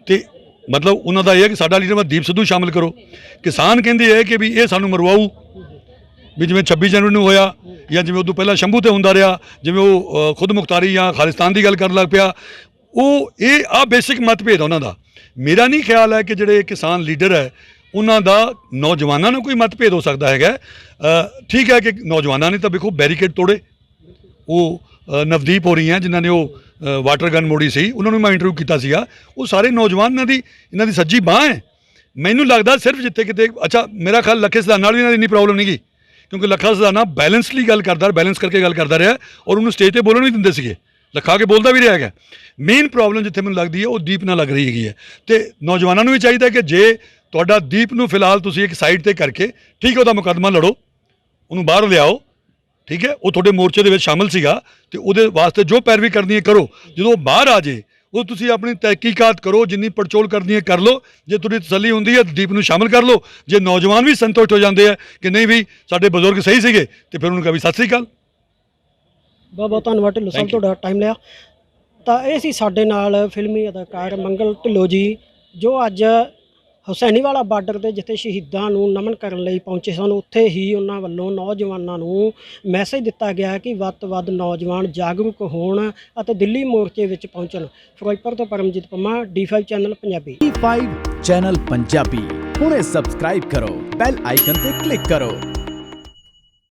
ਤੇ ਮਤਲਬ ਉਹਨਾਂ ਦਾ ਇਹ ਹੈ ਕਿ ਸਾਡਾ ਲੀਡਰ ਦੀਪ ਸਿੱਧੂ ਸ਼ਾਮਿਲ ਕਰੋ। ਕਿਸਾਨ ਕਹਿੰਦੇ ਹੈ ਕਿ ਵੀ ਇਹ ਸਾਨੂੰ ਮਰਵਾਊ, ਵੀ ਜਿਵੇਂ 26 ਜਨਵਰੀ ਨੂੰ ਹੋਇਆ, ਜਾਂ ਜਿਵੇਂ ਉਦੋਂ ਪਹਿਲਾਂ ਸ਼ੰਭੂ ਤੇ ਹੁੰਦਾ ਰਿਹਾ, ਜਿਵੇਂ ਉਹ ਖੁਦ ਮੁਖਤਾਰੀ ਜਾਂ ਖਾਲਿਸਤਾਨ ਦੀ ਗੱਲ ਕਰਨ ਲੱਗ ਪਿਆ। ਉਹ ਇਹ ਆ ਬੇਸਿਕ ਮਤਭੇਦ ਉਹਨਾਂ ਦਾ। ਮੇਰਾ ਨਹੀਂ ਖਿਆਲ ਹੈ ਕਿ ਜਿਹੜੇ ਕਿਸਾਨ ਲੀਡਰ ਹੈ ਉਹਨਾਂ ਦਾ ਨੌਜਵਾਨਾਂ ਨਾਲ ਕੋਈ ਮਤਭੇਦ ਹੋ ਸਕਦਾ ਹੈਗਾ। ਠੀਕ ਹੈ ਕਿ ਨੌਜਵਾਨਾਂ ਨੇ ਤਾਂ ਵੇਖੋ ਬੈਰੀਕੇਡ ਤੋੜੇ, ਉਹ ਨਵਦੀਪ ਹੋ ਰਹੀਆਂ ਜਿਨ੍ਹਾਂ ਨੇ ਉਹ ਵਾਟਰ ਗਨ ਮੋੜੀ ਸੀ, ਉਹਨਾਂ ਨੂੰ ਮੈਂ ਇੰਟਰਵਿਊ ਕੀਤਾ ਸੀਗਾ। ਉਹ ਸਾਰੇ ਨੌਜਵਾਨ ਇਹਨਾਂ ਦੀ ਸੱਜੀ ਬਾਂਹ ਹੈ। ਮੈਨੂੰ ਲੱਗਦਾ ਸਿਰਫ ਜਿੱਥੇ ਕਿਤੇ, ਅੱਛਾ ਮੇਰਾ ਖਿਆਲ ਲੱਖੇ ਸਿਧਾਨਾ ਨਾਲ ਵੀ ਇਹਨਾਂ ਦੀ ਇੰਨੀ ਪ੍ਰੋਬਲਮ ਨਹੀਂ ਗਈ, ਕਿਉਂਕਿ ਲੱਖਾ ਸਿਧਾਨਾ ਬੈਲੈਂਸਲੀ ਗੱਲ ਕਰਦਾ, ਬੈਲੈਂਸ ਕਰਕੇ ਗੱਲ ਕਰਦਾ ਰਿਹਾ, ਔਰ ਉਹਨੂੰ ਸਟੇਜ ਤੇ ਬੋਲਣ ਵੀ ਦਿੰਦੇ ਸੀਗੇ, ਲੱਖਾ ਕੇ ਬੋਲਦਾ ਵੀ ਰਿਹਾ ਹੈਗਾ। ਮੇਨ ਪ੍ਰੋਬਲਮ ਜਿੱਥੇ ਮੈਨੂੰ ਲੱਗਦੀ ਹੈ ਉਹ ਦੀਪ ਨਾਲ ਲੱਗ ਰਹੀ ਹੈਗੀ ਹੈ। ਤੇ ਨੌਜਵਾਨਾਂ ਨੂੰ ਵੀ ਚਾਹੀਦਾ ਕਿ ਜੇ ਤੁਹਾਡਾ ਦੀਪ ਨੂੰ ਫਿਲਹਾਲ ਤੁਸੀਂ ਇੱਕ ਸਾਈਡ ਤੇ ਕਰਕੇ, ਠੀਕ ਹੈ, ਉਹਦਾ ਮੁਕੱਦਮਾ ਲੜੋ, ਉਹਨੂੰ ਬਾਹਰ ਲਿਆਓ, ਠੀਕ ਹੈ, ਉਹ ਤੁਹਾਡੇ ਮੋਰਚੇ ਦੇ ਵਿੱਚ ਸ਼ਾਮਿਲ ਸੀਗਾ, ਤੇ ਉਹਦੇ ਵਾਸਤੇ ਜੋ ਪੈਰਵੀ ਕਰਨੀ ਹੈ ਕਰੋ। ਜਦੋਂ ਉਹ ਬਾਹਰ ਆ ਜੇ, ਉਹ ਤੁਸੀਂ ਆਪਣੀ ਤਹਿਕੀਕਾਤ ਕਰੋ, ਜਿੰਨੀ ਪੜਚੋਲ ਕਰਨੀ ਹੈ ਕਰ ਲਓ। ਜੇ ਤੁਹਾਡੀ ਤਸੱਲੀ ਹੁੰਦੀ ਹੈ ਦੀਪ ਨੂੰ ਸ਼ਾਮਿਲ ਕਰ ਲਓ। ਜੇ ਨੌਜਵਾਨ ਵੀ ਸੰਤੁਸ਼ਟ ਹੋ ਜਾਂਦੇ ਆ ਕਿ ਨਹੀਂ ਵੀ ਸਾਡੇ ਬਜ਼ੁਰਗ ਸਹੀ ਸੀਗੇ, ਤੇ ਫਿਰ ਉਹਨੂੰ ਕਹੀ ਸਤਿ ਸ੍ਰੀ ਅਕਾਲ। ਬਹੁਤ ਬਹੁਤ ਧੰਨਵਾਦ ਢਿੱਲੋਂ ਸਾਹਿਬ, ਤੁਹਾਡਾ ਟਾਈਮ ਲਿਆ। ਤਾਂ ਇਹ ਸੀ ਸਾਡੇ ਨਾਲ ਫਿਲਮੀ ਅਦਾਕਾਰ ਮੰਗਲ ਢਿੱਲੋਂ ਜੀ, ਜੋ ਅੱਜ ਹੁਸੈਨੀਵਾਲਾ ਬਾਰਡਰ 'ਤੇ ਜਿੱਥੇ ਸ਼ਹੀਦਾਂ ਨੂੰ ਨਮਨ ਕਰਨ ਲਈ ਪਹੁੰਚੇ ਸਨ, ਉੱਥੇ ਹੀ ਉਹਨਾਂ ਵੱਲੋਂ ਨੌਜਵਾਨਾਂ ਨੂੰ ਮੈਸੇਜ ਦਿੱਤਾ ਗਿਆ ਕਿ ਵੱਧ ਤੋਂ ਵੱਧ ਨੌਜਵਾਨ ਜਾਗਰੂਕ ਹੋਣ ਅਤੇ ਦਿੱਲੀ ਮੋਰਚੇ ਵਿੱਚ ਪਹੁੰਚਣ। ਫਿਰੋਜ਼ਪੁਰ ਤੋਂ Paramjit Pamma, D5 channel Punjabi. D5 channel Punjabi ਹੁਣੇ ਸਬਸਕ੍ਰਾਈਬ ਕਰੋ, ਬੈਲ ਆਈਕਨ ਤੇ ਕਲਿੱਕ ਕਰੋ।